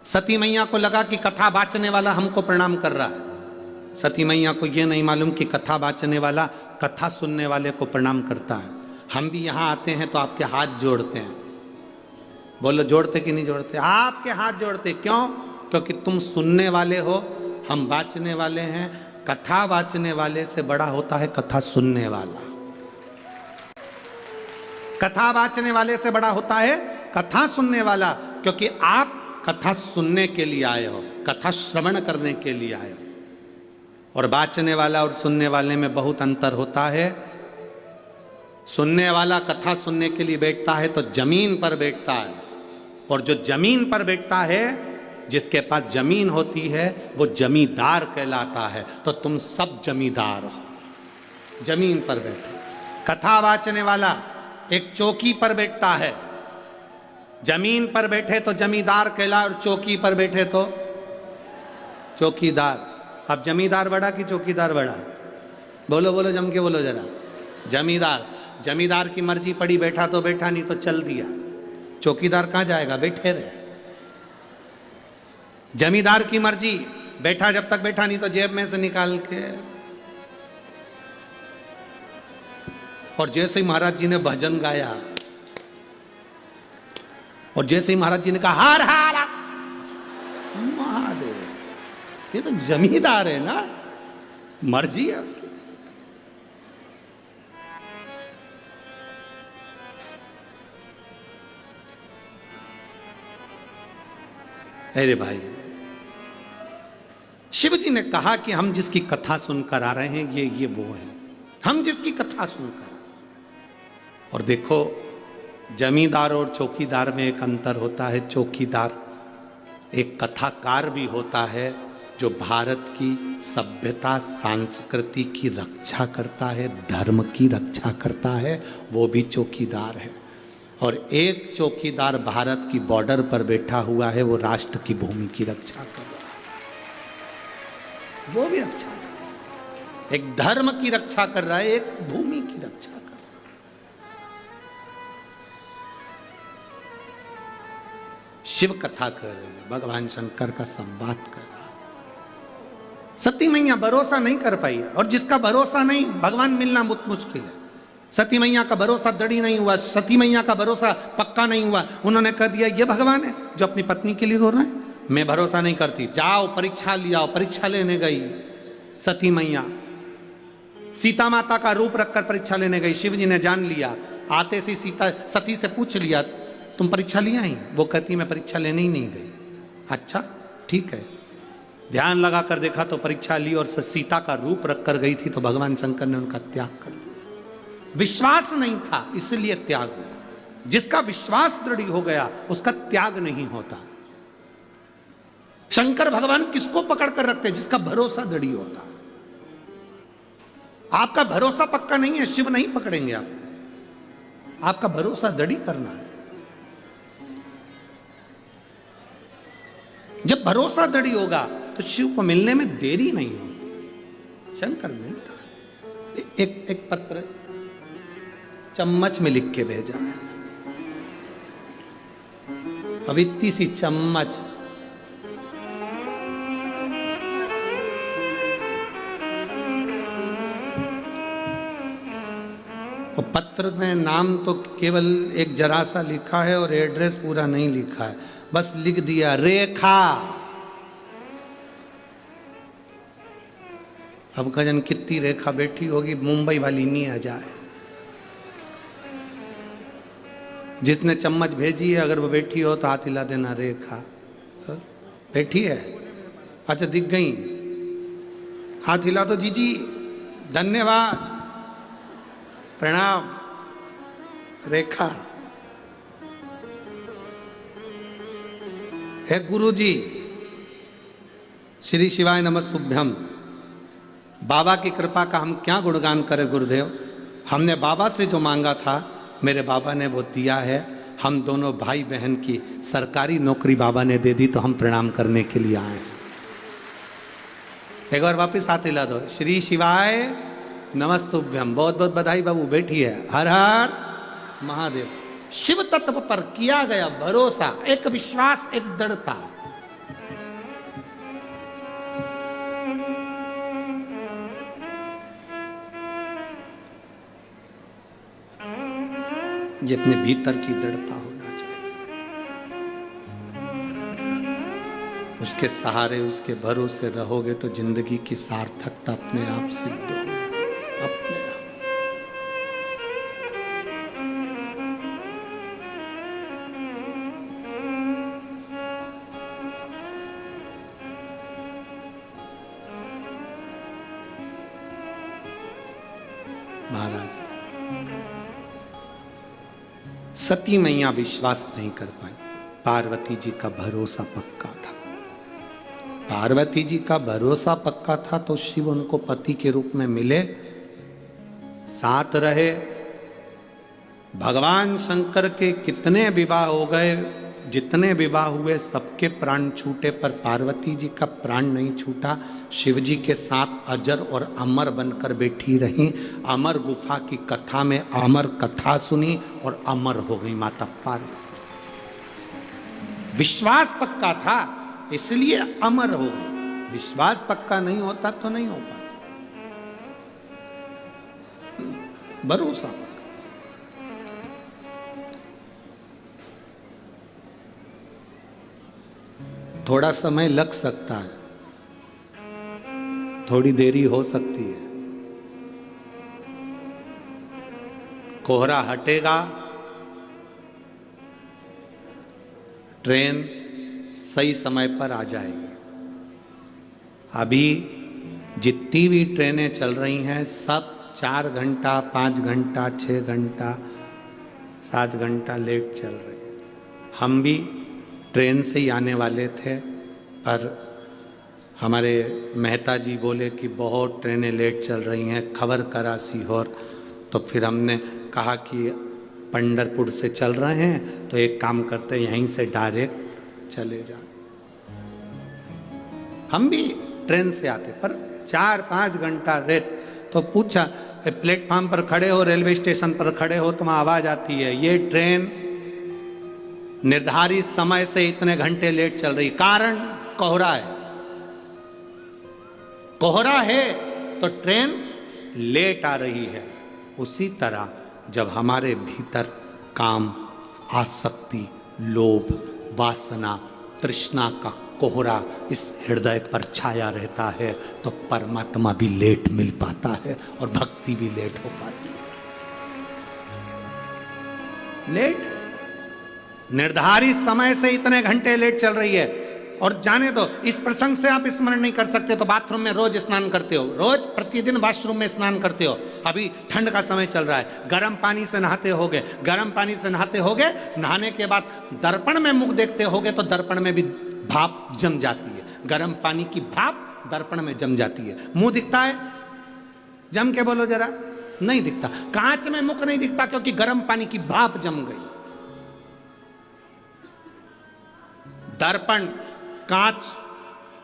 A: सती मैया को लगा कि कथा बाचने वाला हमको प्रणाम कर रहा है। सती मैया को यह नहीं मालूम कि कथा बाचने वाला कथा सुनने वाले को प्रणाम करता है। हम भी यहाँ आते हैं तो आपके हाथ जोड़ते हैं। बोलो, जोड़ते कि नहीं जोड़ते? आपके हाथ जोड़ते क्यों? क्योंकि तुम सुनने वाले हो, हम बाचने वाले हैं। कथा बाचने वाले से बड़ा होता है कथा सुनने वाला। कथा बाचने वाले से बड़ा होता है कथा सुनने वाला, क्योंकि आप कथा सुनने के लिए आए हो, कथा श्रवण करने के लिए आए हो। और बाचने वाला और सुनने वाले में बहुत अंतर होता है। सुनने वाला कथा सुनने के लिए बैठता है तो जमीन पर बैठता है, और जो जमीन पर बैठता है, जिसके पास जमीन होती है, वो जमींदार कहलाता है। तो तुम सब जमींदार हो, जमीन पर बैठे। कथा वाचने वाला एक चौकी पर बैठता है, जमीन पर बैठे तो जमींदार कहला, और चौकी पर बैठे तो चौकीदार। अब जमींदार बड़ा कि चौकीदार बड़ा? बोलो बोलो, जम के बोलो जरा। जमींदार। जमींदार की मर्जी पड़ी, बैठा तो बैठा, नहीं तो चल दिया। चौकीदार कहाँ जाएगा? बैठे रहे। जमींदार की मर्जी, बैठा जब तक बैठा, नहीं तो जेब में से निकाल के। और जैसे ही महाराज जी ने भजन गाया, और जैसे ही महाराज जी ने कहा हर हर महादेव, ये तो जमींदार है ना, मर्जी है उसकी। अरे भाई, शिव जी ने कहा कि हम जिसकी कथा सुनकर आ रहे हैं, ये वो है, हम जिसकी कथा सुनकर। और देखो, जमींदार और चौकीदार में एक अंतर होता है। चौकीदार एक कथाकार भी होता है, जो भारत की सभ्यता संस्कृति की रक्षा करता है, धर्म की रक्षा करता है, वो भी चौकीदार है। और एक चौकीदार भारत की बॉर्डर पर बैठा हुआ है, वो राष्ट्र की भूमि की रक्षा कर रहा है, वो भी रक्षा कर रहा है। एक धर्म की रक्षा कर रहा है, एक भूमि की रक्षा कर रहा है। शिव कथा कर रहे हैं, भगवान शंकर का संवाद कर रहा है। सती मैया भरोसा नहीं कर पाई, और जिसका भरोसा नहीं, भगवान मिलना बहुत मुश्किल है। सती मैया का भरोसा दृढ़ नहीं हुआ, सती मैया का भरोसा पक्का नहीं हुआ। उन्होंने कह दिया ये भगवान है जो अपनी पत्नी के लिए रो रहा है, मैं भरोसा नहीं करती, जाओ परीक्षा लियाओ। परीक्षा लेने गई सती मैया, सीता माता का रूप रखकर परीक्षा लेने गई। शिव जी ने जान लिया, आते से सीता सती से पूछ लिया तुम परीक्षा लिया ही? वो कहती मैं परीक्षा लेने ही नहीं गई। अच्छा ठीक है, ध्यान लगा कर देखा तो परीक्षा ली और सीता का रूप रखकर गई थी, तो भगवान शंकर ने उनका त्याग कर दिया। विश्वास नहीं था इसलिए त्याग हुआ। जिसका विश्वास दृढ़ हो गया उसका त्याग नहीं होता। शंकर भगवान किसको पकड़ कर रखते? जिसका भरोसा दृढ़ होता। आपका भरोसा पक्का नहीं है, शिव नहीं पकड़ेंगे आपको। आपका भरोसा दृढ़ करना है। जब भरोसा दृढ़ होगा तो शिव को मिलने में देरी नहीं होती, शंकर मिलता है। एक पत्र चम्मच में लिख के भेजा है, अब इतनी सी चम्मच, और पत्र में नाम तो केवल एक जरा सा लिखा है और एड्रेस पूरा नहीं लिखा है, बस लिख दिया रेखा। अब कजन कितनी रेखा बैठी होगी, मुंबई वाली नहीं आ जाए। जिसने चम्मच भेजी है अगर वो बैठी हो तो हाथ हिला देना, रेखा बैठी है। अच्छा दिख गई, हाथ हिला दो, जीजी धन्यवाद प्रणाम, रेखा है। गुरुजी श्री शिवाय नमस्तुभ्यम। बाबा की कृपा का हम क्या गुणगान करें गुरुदेव। हमने बाबा से जो मांगा था मेरे बाबा ने वो दिया है। हम दोनों भाई बहन की सरकारी नौकरी बाबा ने दे दी, तो हम प्रणाम करने के लिए आए। एक बार वापस हाथ हिला दो, श्री शिवाय नमस्तुभ्यम। बहुत बहुत बधाई बाबू, बैठी है। हर हर महादेव। शिव तत्व पर किया गया भरोसा, एक विश्वास, एक दृढ़ता। ये अपने भीतर की दृढ़ता होना चाहिए। उसके सहारे, उसके भरोसे रहोगे तो जिंदगी की सार्थकता अपने आप सिद्ध होगी, अपने आप। महाराज सती मैया विश्वास नहीं कर पाई, पार्वती जी का भरोसा पक्का था। पार्वती जी का भरोसा पक्का था तो शिव उनको पति के रूप में मिले, साथ रहे। भगवान शंकर के कितने विवाह हो गए, जितने विवाह हुए सबके प्राण छूटे, पर पार्वती जी का प्राण नहीं छूटा। शिव जी के साथ अजर और अमर बनकर बैठी रही। अमर गुफा की कथा में अमर कथा सुनी और अमर हो गई माता पार्वती। विश्वास पक्का था इसलिए अमर हो गई। विश्वास पक्का नहीं होता तो नहीं हो पाता। भरोसा पक्का। थोड़ा समय लग सकता है, थोड़ी देरी हो सकती है। कोहरा हटेगा, ट्रेन सही समय पर आ जाएगी। अभी जितनी भी ट्रेनें चल रही हैं सब 4 घंटा, 5 घंटा, 6 घंटा, 7 घंटा लेट चल रही है। हम भी ट्रेन से ही आने वाले थे, पर हमारे मेहता जी बोले कि बहुत ट्रेनें लेट चल रही हैं, खबर करा सीहोर। तो फिर हमने कहा कि पंढरपुर से चल रहे हैं तो एक काम करते यहीं से डायरेक्ट चले जाएं। हम भी ट्रेन से आते, पर 4-5 घंटा लेट। तो पूछा प्लेटफार्म पर खड़े हो, रेलवे स्टेशन पर खड़े हो, तो वहाँ आवाज़ आती है ये ट्रेन निर्धारित समय से इतने घंटे लेट चल रही। कारण कोहरा है। कोहरा है तो ट्रेन लेट आ रही है। उसी तरह जब हमारे भीतर काम, आसक्ति, लोभ, वासना, तृष्णा का कोहरा इस हृदय पर छाया रहता है, तो परमात्मा भी लेट मिल पाता है और भक्ति भी लेट हो पाती है। लेट, निर्धारित समय से इतने घंटे लेट चल रही है। और जाने दो, इस प्रसंग से आप स्मरण नहीं कर सकते तो बाथरूम में रोज स्नान करते हो, रोज प्रतिदिन वॉशरूम में स्नान करते हो। अभी ठंड का समय चल रहा है, गर्म पानी से नहाते होगे, गर्म पानी से नहाते होगे, नहाने के बाद दर्पण में मुख देखते होगे तो दर्पण में भी भाप जम जाती है, गर्म पानी की भाप दर्पण में जम जाती है। मुंह दिखता है? जम के बोलो जरा। नहीं दिखता। कांच में मुख नहीं दिखता क्योंकि गर्म पानी की भाप जम गई। दर्पण, कांच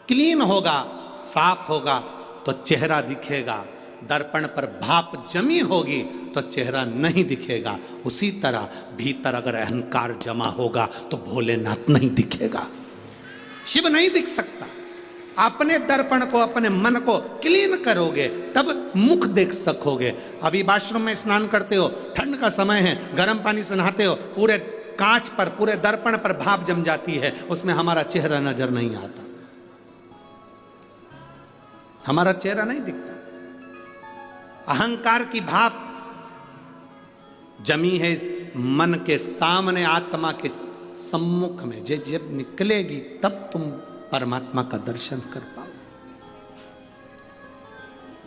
A: क्लीन होगा, साफ होगा तो चेहरा दिखेगा, दर्पण पर भाप जमी होगी तो चेहरा नहीं दिखेगा। उसी तरह भीतर अगर अहंकार जमा होगा तो भोलेनाथ नहीं दिखेगा, शिव नहीं दिख सकता। अपने दर्पण को, अपने मन को क्लीन करोगे तब मुख देख सकोगे। अभी वॉशरूम में स्नान करते हो, ठंड का समय है, गर्म पानी से नहाते हो, पूरे कांच पर, पूरे दर्पण पर भाप जम जाती है, उसमें हमारा चेहरा नजर नहीं आता, हमारा चेहरा नहीं दिखता। अहंकार की भाप जमी है इस मन के सामने, आत्मा के सम्मुख में। जब निकलेगी तब तुम परमात्मा का दर्शन कर पाओ।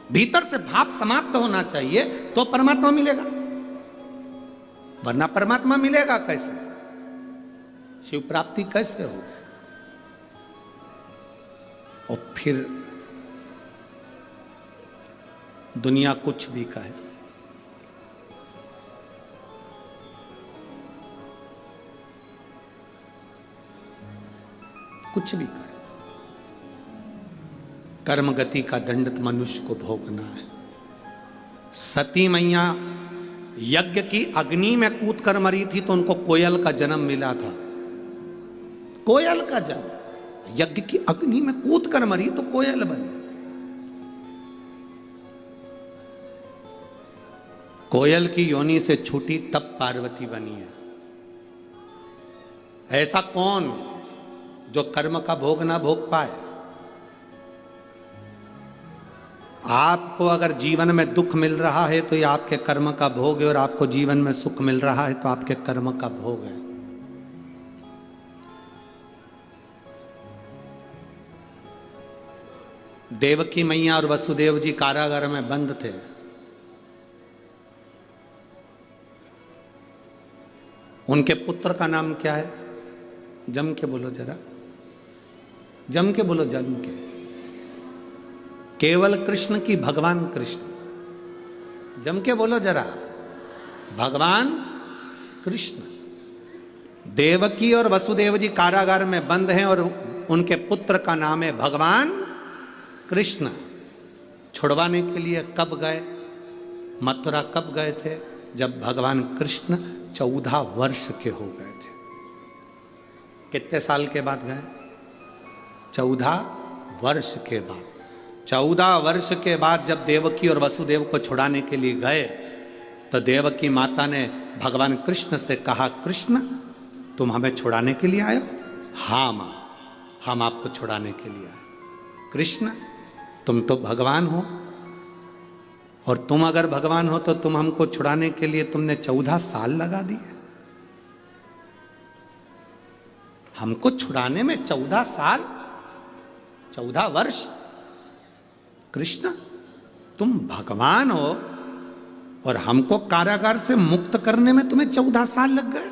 A: भीतर से भाप समाप्त होना चाहिए तो परमात्मा मिलेगा, वरना परमात्मा मिलेगा कैसे? शिव प्राप्ति कैसे होगी? और फिर दुनिया कुछ भी कहे, कुछ भी कहे, कर्म गति का दंड मनुष्य को भोगना है। सती मैया यज्ञ की अग्नि में कूद कर मरी थी तो उनको कोयल का जन्म मिला था। कोयल का जन्म, यज्ञ की अग्नि में कूद कर मरी तो कोयल बनी। कोयल की योनि से छूटी तब पार्वती बनी है। ऐसा कौन जो कर्म का भोग ना भोग पाए? आपको अगर जीवन में दुख मिल रहा है तो ये आपके कर्म का भोग है, और आपको जीवन में सुख मिल रहा है तो आपके कर्म का भोग है। देवकी मैया और वसुदेव जी कारागार में बंद थे। उनके पुत्र का नाम क्या है? जम के बोलो जरा, जम के बोलो, जम के। केवल कृष्ण की भगवान कृष्ण, जम के बोलो जरा, भगवान कृष्ण। देवकी और वसुदेव जी कारागार में बंद हैं और उनके पुत्र का नाम है भगवान कृष्ण। छुड़वाने के लिए कब गए? मथुरा कब गए थे? जब भगवान कृष्ण 14 वर्ष के हो गए थे। कितने साल के बाद गए? 14 वर्ष के बाद। 14 वर्ष के बाद जब देवकी और वसुदेव को छुड़ाने के लिए गए तो देवकी माता ने भगवान कृष्ण से कहा, कृष्ण तुम हमें छुड़ाने के लिए आए हो? हाँ माँ, हम आपको छुड़ाने के लिए आए। कृष्ण तुम तो भगवान हो, और तुम अगर भगवान हो तो तुम हमको छुड़ाने के लिए तुमने 14 साल लगा दिए। हमको छुड़ाने में 14 साल, 14 वर्ष। कृष्ण तुम भगवान हो और हमको कारागार से मुक्त करने में तुम्हें 14 साल लग गए?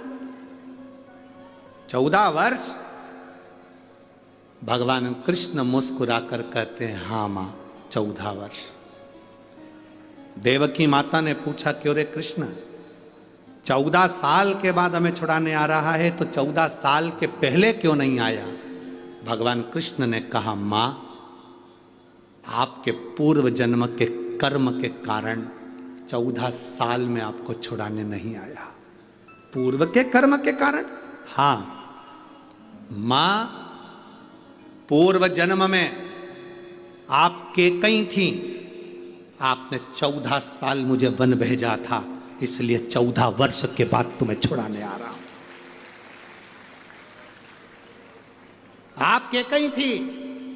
A: 14 वर्ष। भगवान कृष्ण मुस्कुराकर कहते हैं, हाँ मां 14 वर्ष। देवकी माता ने पूछा, क्यों रे कृष्ण, 14 साल के बाद हमें छुड़ाने आ रहा है तो 14 साल के पहले क्यों नहीं आया? भगवान कृष्ण ने कहा, मां आपके पूर्व जन्म के कर्म के कारण 14 साल में आपको छुड़ाने नहीं आया। पूर्व के कर्म के कारण? हाँ मां, पूर्व जन्म में आप केकई थी, आपने 14 साल मुझे वन भेजा था, इसलिए 14 वर्ष के बाद तुम्हें छुड़ाने आ रहा हूं। आपके कहीं थी,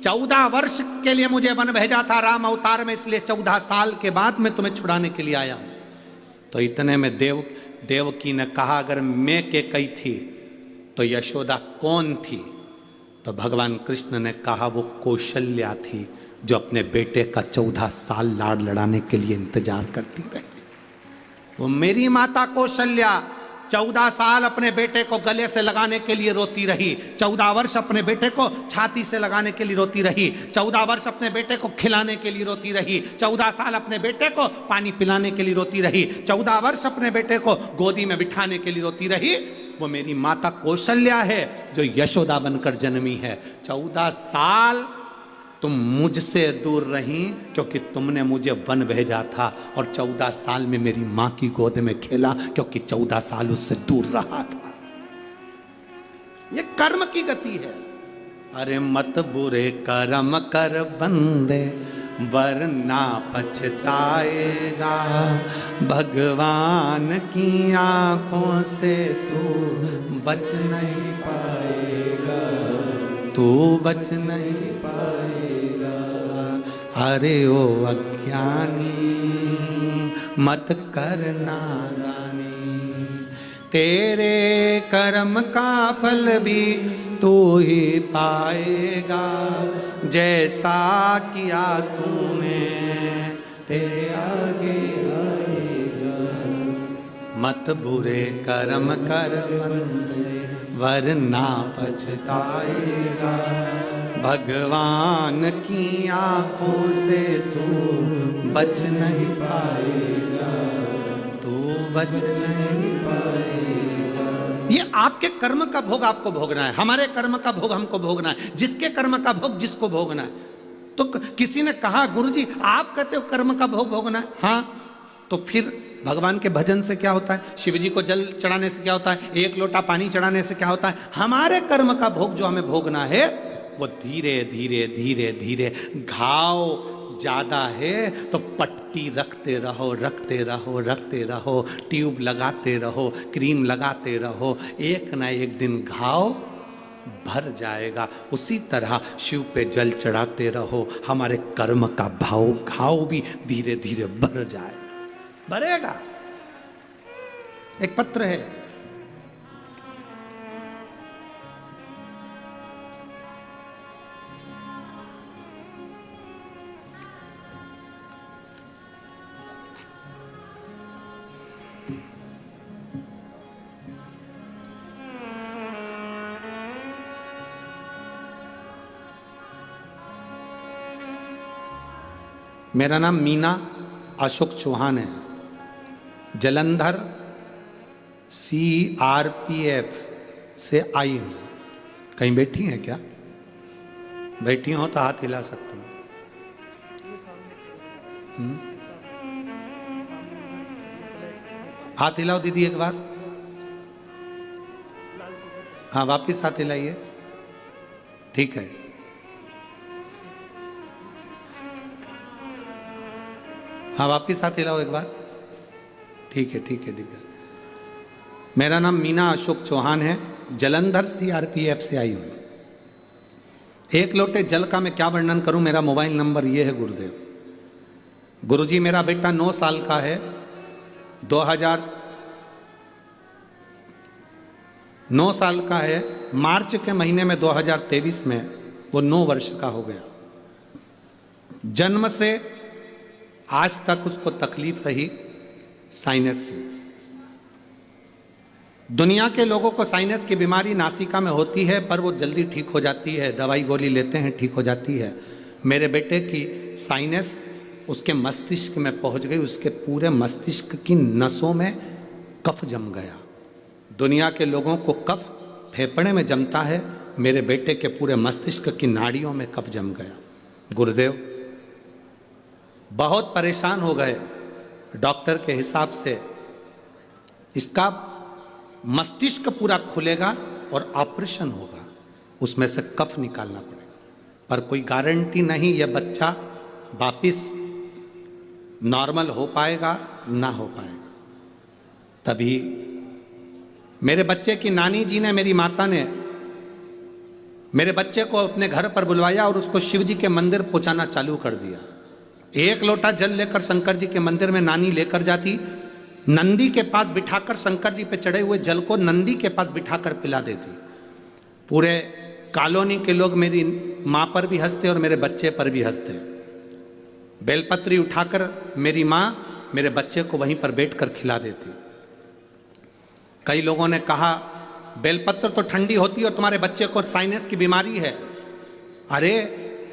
A: 14 वर्ष के लिए मुझे वन भेजा था राम अवतार में, इसलिए 14 साल के बाद मैं तुम्हें छुड़ाने के लिए आया हूं। तो इतने में देवकी ने कहा, अगर मैं के कई थी तो यशोदा कौन थी? तो भगवान कृष्ण ने कहा, वो कौशल्या थी, जो अपने बेटे का 14 साल लाड़ लड़ाने के लिए इंतजार करती रही। वो मेरी माता कौशल्या 14 साल अपने बेटे को गले से लगाने के लिए रोती रही, 14 वर्ष अपने बेटे को छाती से लगाने के लिए रोती रही, 14 वर्ष अपने बेटे को खिलाने के लिए रोती रही, 14 साल अपने बेटे को पानी पिलाने के लिए रोती रही, 14 वर्ष अपने बेटे को गोदी में बिठाने के लिए रोती रही। वो मेरी माता कौशल्या है, जो यशोदा बनकर जन्मी है। 14 साल तुम मुझसे दूर रही, क्योंकि तुमने मुझे वन भेजा था, और 14 साल में मेरी मां की गोद में खेला, क्योंकि 14 साल उससे दूर रहा था। ये कर्म की गति है। अरे मत बुरे कर्म कर बंदे, वरना पछताएगा, भगवान की आंखों से तू बच नहीं पाएगा, तू बच नहीं पाएगा। अरे ओ अज्ञानी मत कर नादानी, तेरे कर्म का फल भी तू ही पाएगा, जैसा किया तूने तेरे आगे आएगा। मत बुरे कर्म कर बंदे, वरना पछताएगा, भगवान की आंखों से तू बच नहीं पाएगा, तू बच नहीं पाएगा। ये आपके कर्म का भोग आपको भोगना है, हमारे कर्म का भोग हमको भोगना है, जिसके कर्म का भोग जिसको भोगना है। तो किसी ने कहा, गुरुजी आप कहते हो कर्म का भोग भोगना है, हाँ, तो फिर भगवान के भजन से क्या होता है? शिव जी को जल चढ़ाने से क्या होता है? एक लोटा पानी चढ़ाने से क्या होता है? हमारे कर्म का भोग जो हमें भोगना है, वो धीरे धीरे धीरे धीरे, घाव ज्यादा है तो पट्टी रखते रहो, रखते रहो, रखते रहो, ट्यूब लगाते रहो, क्रीम लगाते रहो, एक ना एक दिन घाव भर जाएगा। उसी तरह शिव पे जल चढ़ाते रहो, हमारे कर्म का घाव भी धीरे धीरे भर जाएगा, भरेगा। एक पत्र है, मेरा नाम मीना अशोक चौहान है, जलंधर CRPF से आई हूँ। कहीं बैठी हैं क्या? बैठी हो तो हाथ हिला सकती हूँ। हाथ हिलाओ दीदी एक बार। हाँ, वापिस हाथ हिलाइए। ठीक है। हाँ, वापिस हाथ हिलाओ एक बार। ठीक है, ठीक है, दिख गया। मेरा नाम मीना अशोक चौहान है, जलंधर CRPF से आई हूँ। एक लोटे जल का मैं क्या वर्णन करूं, मेरा मोबाइल नंबर ये है गुरुदेव। गुरुजी मेरा बेटा 9 साल का है, 9 साल का है, मार्च के महीने में 2023 में वो 9 वर्ष का हो गया। जन्म से आज तक उसको तकलीफ रही साइनस की। दुनिया के लोगों को साइनस की बीमारी नासिका में होती है, पर वो जल्दी ठीक हो जाती है, दवाई गोली लेते हैं, ठीक हो जाती है। मेरे बेटे की साइनस उसके मस्तिष्क में पहुंच गई, उसके पूरे मस्तिष्क की नसों में कफ जम गया। दुनिया के लोगों को कफ फेफड़े में जमता है, मेरे बेटे के पूरे मस्तिष्क की नाड़ियों में कफ जम गया। गुरुदेव बहुत परेशान हो गए। डॉक्टर के हिसाब से इसका मस्तिष्क पूरा खुलेगा और ऑपरेशन होगा, उसमें से कफ निकालना पड़ेगा, पर कोई गारंटी नहीं यह बच्चा वापिस नॉर्मल हो पाएगा ना हो पाएगा। तभी मेरे बच्चे की नानी जी ने, मेरी माता ने मेरे बच्चे को अपने घर पर बुलवाया और उसको शिव जी के मंदिर पहुंचाना चालू कर दिया। एक लोटा जल लेकर शंकर जी के मंदिर में नानी लेकर जाती, नंदी के पास बिठाकर शंकर जी पे चढ़े हुए जल को नंदी के पास बिठाकर पिला देती। पूरे कॉलोनी के लोग मेरी माँ पर भी हंसते और मेरे बच्चे पर भी हंसते। बेलपत्री उठाकर मेरी माँ मेरे बच्चे को वहीं पर बैठकर खिला देती। कई लोगों ने कहा बेलपत्र तो ठंडी होती है और तुम्हारे बच्चे को साइनस की बीमारी है, अरे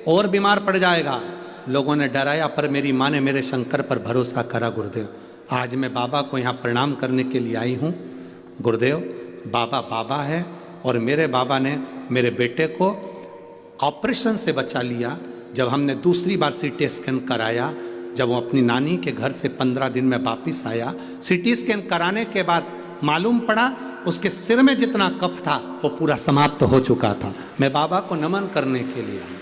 A: और बीमार पड़ जाएगा। लोगों ने डराया, पर मेरी माँ ने मेरे शंकर पर भरोसा करा। गुरुदेव, आज मैं बाबा को यहाँ प्रणाम करने के लिए आई हूँ। गुरुदेव, बाबा बाबा है और मेरे बाबा ने मेरे बेटे को ऑपरेशन से बचा लिया। जब हमने दूसरी बार सीटी स्कैन कराया, जब वो अपनी नानी के घर से 15 दिन में वापिस आया, सीटी स्कैन कराने के बाद मालूम पड़ा उसके सिर में जितना कफ था वो पूरा समाप्त हो चुका था। मैं बाबा को नमन करने के लिए आया।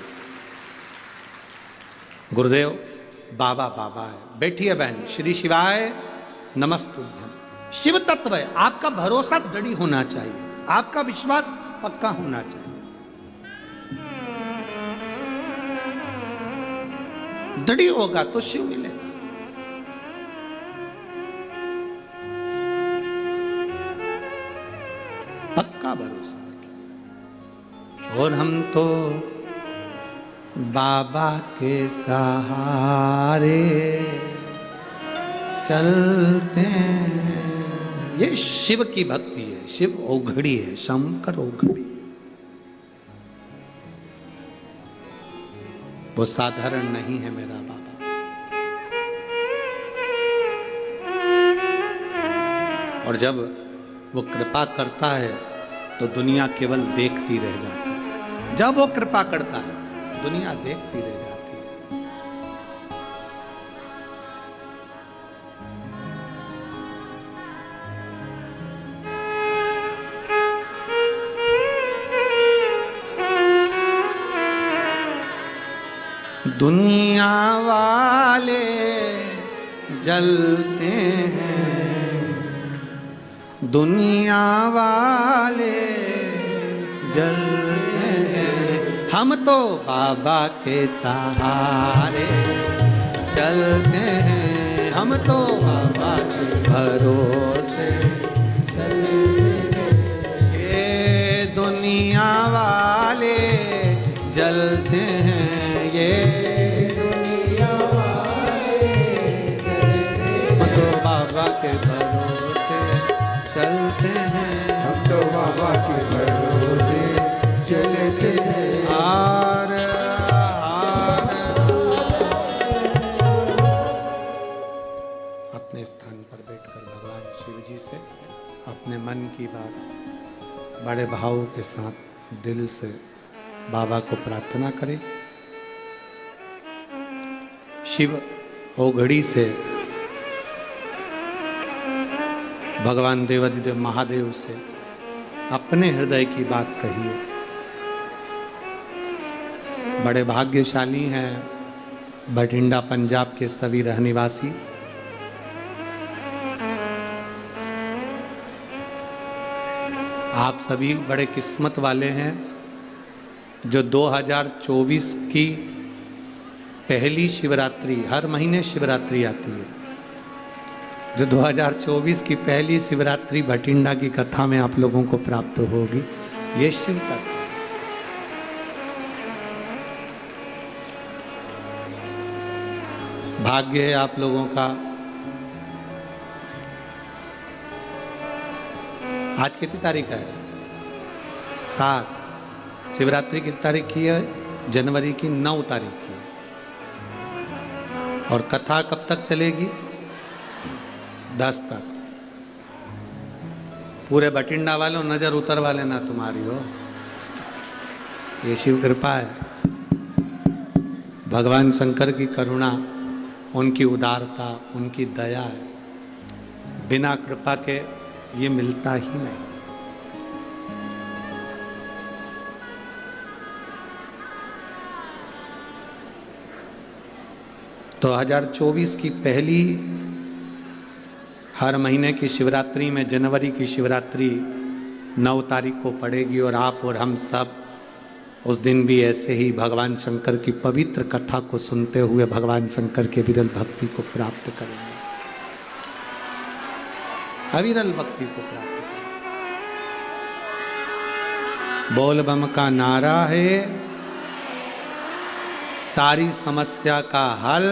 A: गुरुदेव, बाबा बाबा है। बैठिए बहन। श्री शिवाय नमस्तुभ्यम। शिव तत्व है, आपका भरोसा दृढ़ होना चाहिए, आपका विश्वास पक्का होना चाहिए। दृढ़ होगा तो शिव मिलेगा। पक्का भरोसा रखिए। और हम तो बाबा के सहारे चलते हैं। ये शिव की भक्ति है। शिव औघड़ी है, शंकर औघड़ी। वो साधारण नहीं है मेरा बाबा। और जब वो कृपा करता है तो दुनिया केवल देखती रह जाती है। जब वो कृपा करता है दुनिया देखती रह जाती है। दुनिया वाले जलते हैं, दुनिया वाले जलते हैं, हम तो बाबा के सहारे चलते हैं। हम तो बाबा के भरोसे चलते हैं। ये दुनिया वाले जलते हैं, ये दुनिया वाले जलते हैं। हम तो बाबा के भरोसे चलते हैं।
B: हम तो बाबा के भरोसे चलते हैं।
A: अपने स्थान पर बैठकर भगवान शिव जी से अपने मन की बात बड़े भाव के साथ दिल से बाबा को प्रार्थना करें। शिव औघड़ी से भगवान देवाधिदेव महादेव से अपने हृदय की बात कहिए। बड़े भाग्यशाली हैं बठिंडा पंजाब के सभी रहनिवासी। आप सभी बड़े किस्मत वाले हैं जो 2024 की पहली शिवरात्रि, हर महीने शिवरात्रि आती है, जो 2024 की पहली शिवरात्रि भटिंडा की कथा में आप लोगों को प्राप्त होगी। ये शिव तत्व। भाग्य है आप लोगों का। आज कितनी तारीख है? 7। शिवरात्रि कितनी तारीख की है? जनवरी की 9 तारीख की। और कथा कब तक चलेगी? 10 तक। पूरे बठिंडा वालों नजर उतर वाले ना तुम्हारी हो। ये शिव कृपा है, भगवान शंकर की करुणा, उनकी उदारता, उनकी दया है। बिना कृपा के ये मिलता ही नहीं। तो 2024 की पहली हर महीने की शिवरात्रि में जनवरी की शिवरात्रि 9 तारीख को पड़ेगी और आप और हम सब उस दिन भी ऐसे ही भगवान शंकर की पवित्र कथा को सुनते हुए भगवान शंकर के विरल भक्ति को प्राप्त करेंगे, अविरल भक्ति को प्राप्त करेंगे। बोल बम का नारा है सारी समस्या का हल।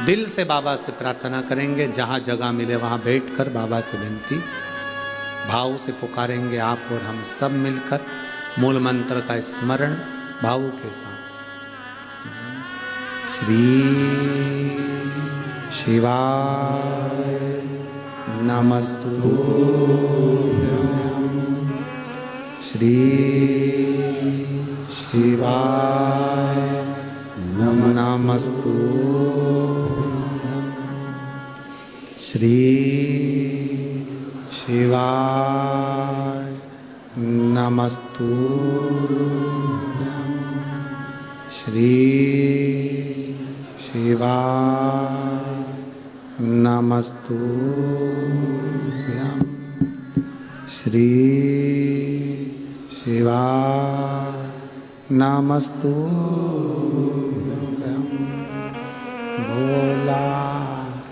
A: दिल से बाबा से प्रार्थना करेंगे, जहां जगह मिले वहां बैठकर बाबा से विनती भाव से पुकारेंगे आप और हम सब मिलकर मूल मंत्र का स्मरण भाव के साथ। श्री शिवाय नमस्तुभ्यं, श्री शिवाय नमस्तुभ्यं, श्री शिवाय नमस्तुभ्यं, श्री शिवाय नमस्तुभ्यं, श्री शिवाय नमस्तुभ्यं। भोला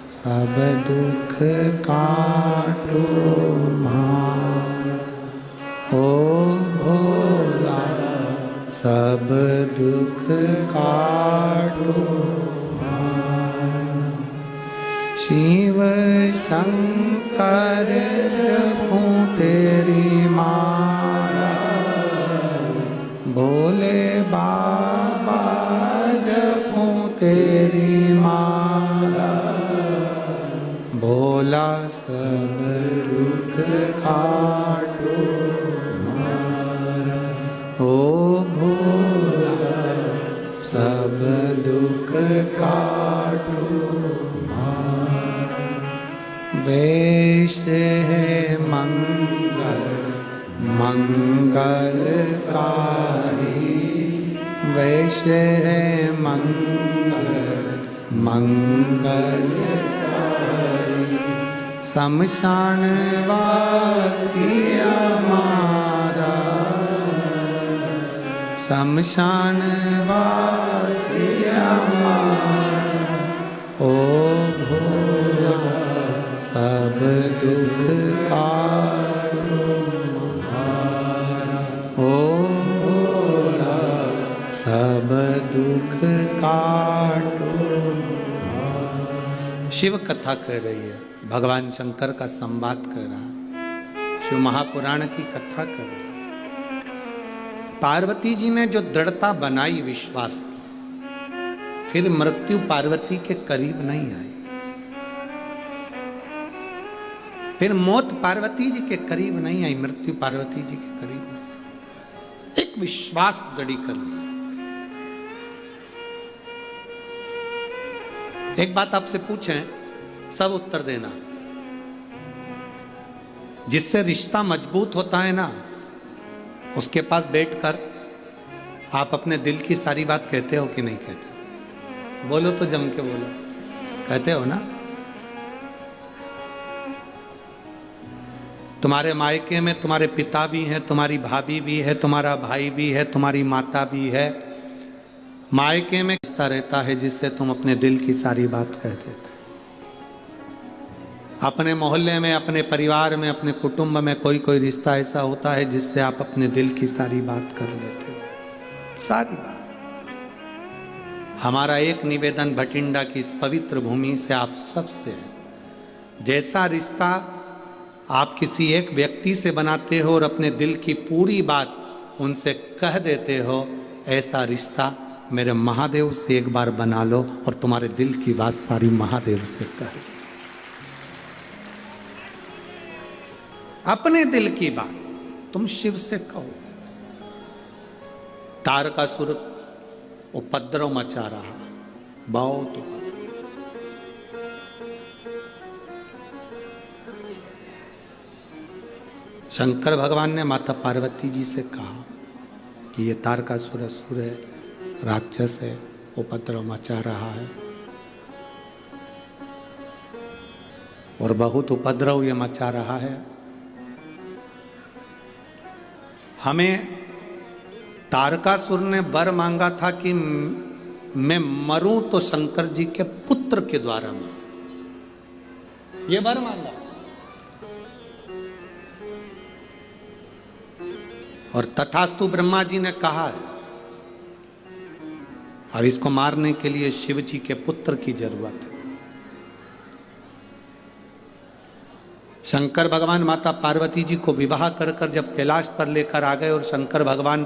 A: सब दुख काटो मार, ओ भोला सब दुख काटो मार। शिव शंकर जपूं तेरी माला, भोले बाबा जपूं तेरी माला। भोला सब दुख काटो मारा, ओ भोला सब दुख काटो मारा। वेश है मंगल मंगलकारी, वेश है मंगल मंगलकारी। शमशान वासी हमारा, शमशान वासी हमारा। ओ भोला सब दुख काटो मारा, ओ भोला सब दुख काटो। शिव कथा कह रही है, भगवान शंकर का संवाद कर रहा है, शिव महापुराण की कथा कर रहा है। पार्वती जी ने जो दृढ़ता बनाई, विश्वास, फिर मृत्यु पार्वती के करीब नहीं आई, फिर मौत पार्वती जी के करीब नहीं आई, मृत्यु पार्वती जी के करीब नहीं। एक विश्वास दृढ़ कर लिया। एक बात आपसे पूछें, सब उत्तर देना। जिससे रिश्ता मजबूत होता है ना, उसके पास बैठकर आप अपने दिल की सारी बात कहते हो कि नहीं कहते? बोलो तो जम के बोलो, कहते हो ना? तुम्हारे मायके में तुम्हारे पिता भी हैं, तुम्हारी भाभी भी है, तुम्हारा भाई भी है, तुम्हारी माता भी है। मायके में रिश्ता रहता है जिससे तुम अपने दिल की सारी बात कह देते। अपने मोहल्ले में, अपने परिवार में, अपने कुटुंब में कोई कोई रिश्ता ऐसा होता है जिससे आप अपने दिल की सारी बात कर लेते हो, सारी बात। हमारा एक निवेदन भटिंडा की इस पवित्र भूमि से आप सबसे है, जैसा रिश्ता आप किसी एक व्यक्ति से बनाते हो और अपने दिल की पूरी बात उनसे कह देते हो, ऐसा रिश्ता मेरे महादेव से एक बार बना लो और तुम्हारे दिल की बात सारी महादेव से कह दो। अपने दिल की बात तुम शिव से कहो। तारकासुर उपद्रव मचा रहा, बहुत उपद्रव। शंकर भगवान ने माता पार्वती जी से कहा कि ये तारकासुर असुर है, राक्षस है, उपद्रव मचा रहा है। और बहुत उपद्रव ये मचा रहा है। हमें तारकासुर ने वर मांगा था कि मैं मरूं तो शंकर जी के पुत्र के द्वारा मरूं, ये वर मांगा। और तथास्तु ब्रह्मा जी ने कहा है, अब इसको मारने के लिए शिव जी के पुत्र की जरूरत है। शंकर भगवान माता पार्वती जी को विवाह कर कर जब कैलाश पर लेकर आ गए और शंकर भगवान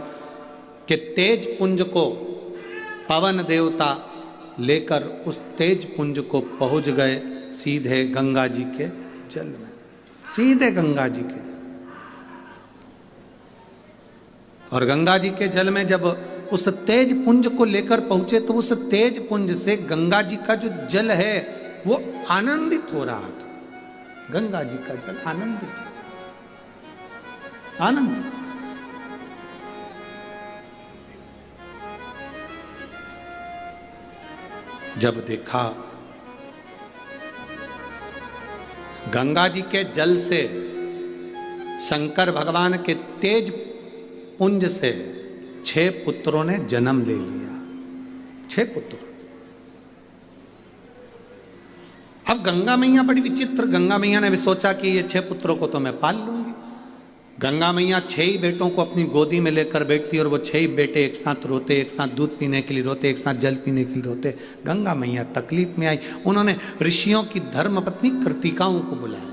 A: के तेज पुंज को पवन देवता लेकर उस तेज पुंज को पहुंच गए सीधे गंगा जी के जल में, सीधे गंगा जी के जल। और गंगा जी के जल में जब उस तेज पुंज को लेकर पहुंचे तो उस तेज पुंज से गंगा जी का जो जल है वो आनंदित हो रहा था। गंगा जी का जल आनंदित, आनंदित। जब देखा गंगा जी के जल से शंकर भगवान के तेज पुंज से 6 पुत्रों ने जन्म ले लिया, 6 पुत्र। अब गंगा मैया बड़ी विचित्र, गंगा मैया ने भी सोचा कि ये 6 पुत्रों को तो मैं पाल लूंगी। गंगा मैया 6 ही बेटों को अपनी गोदी में लेकर बैठती और वो 6 ही बेटे एक साथ रोते, एक साथ दूध पीने के लिए रोते, एक साथ जल पीने के लिए रोते। गंगा मैया तकलीफ में आई, उन्होंने ऋषियों की धर्मपत्नी कृतिकाओं को बुलाया।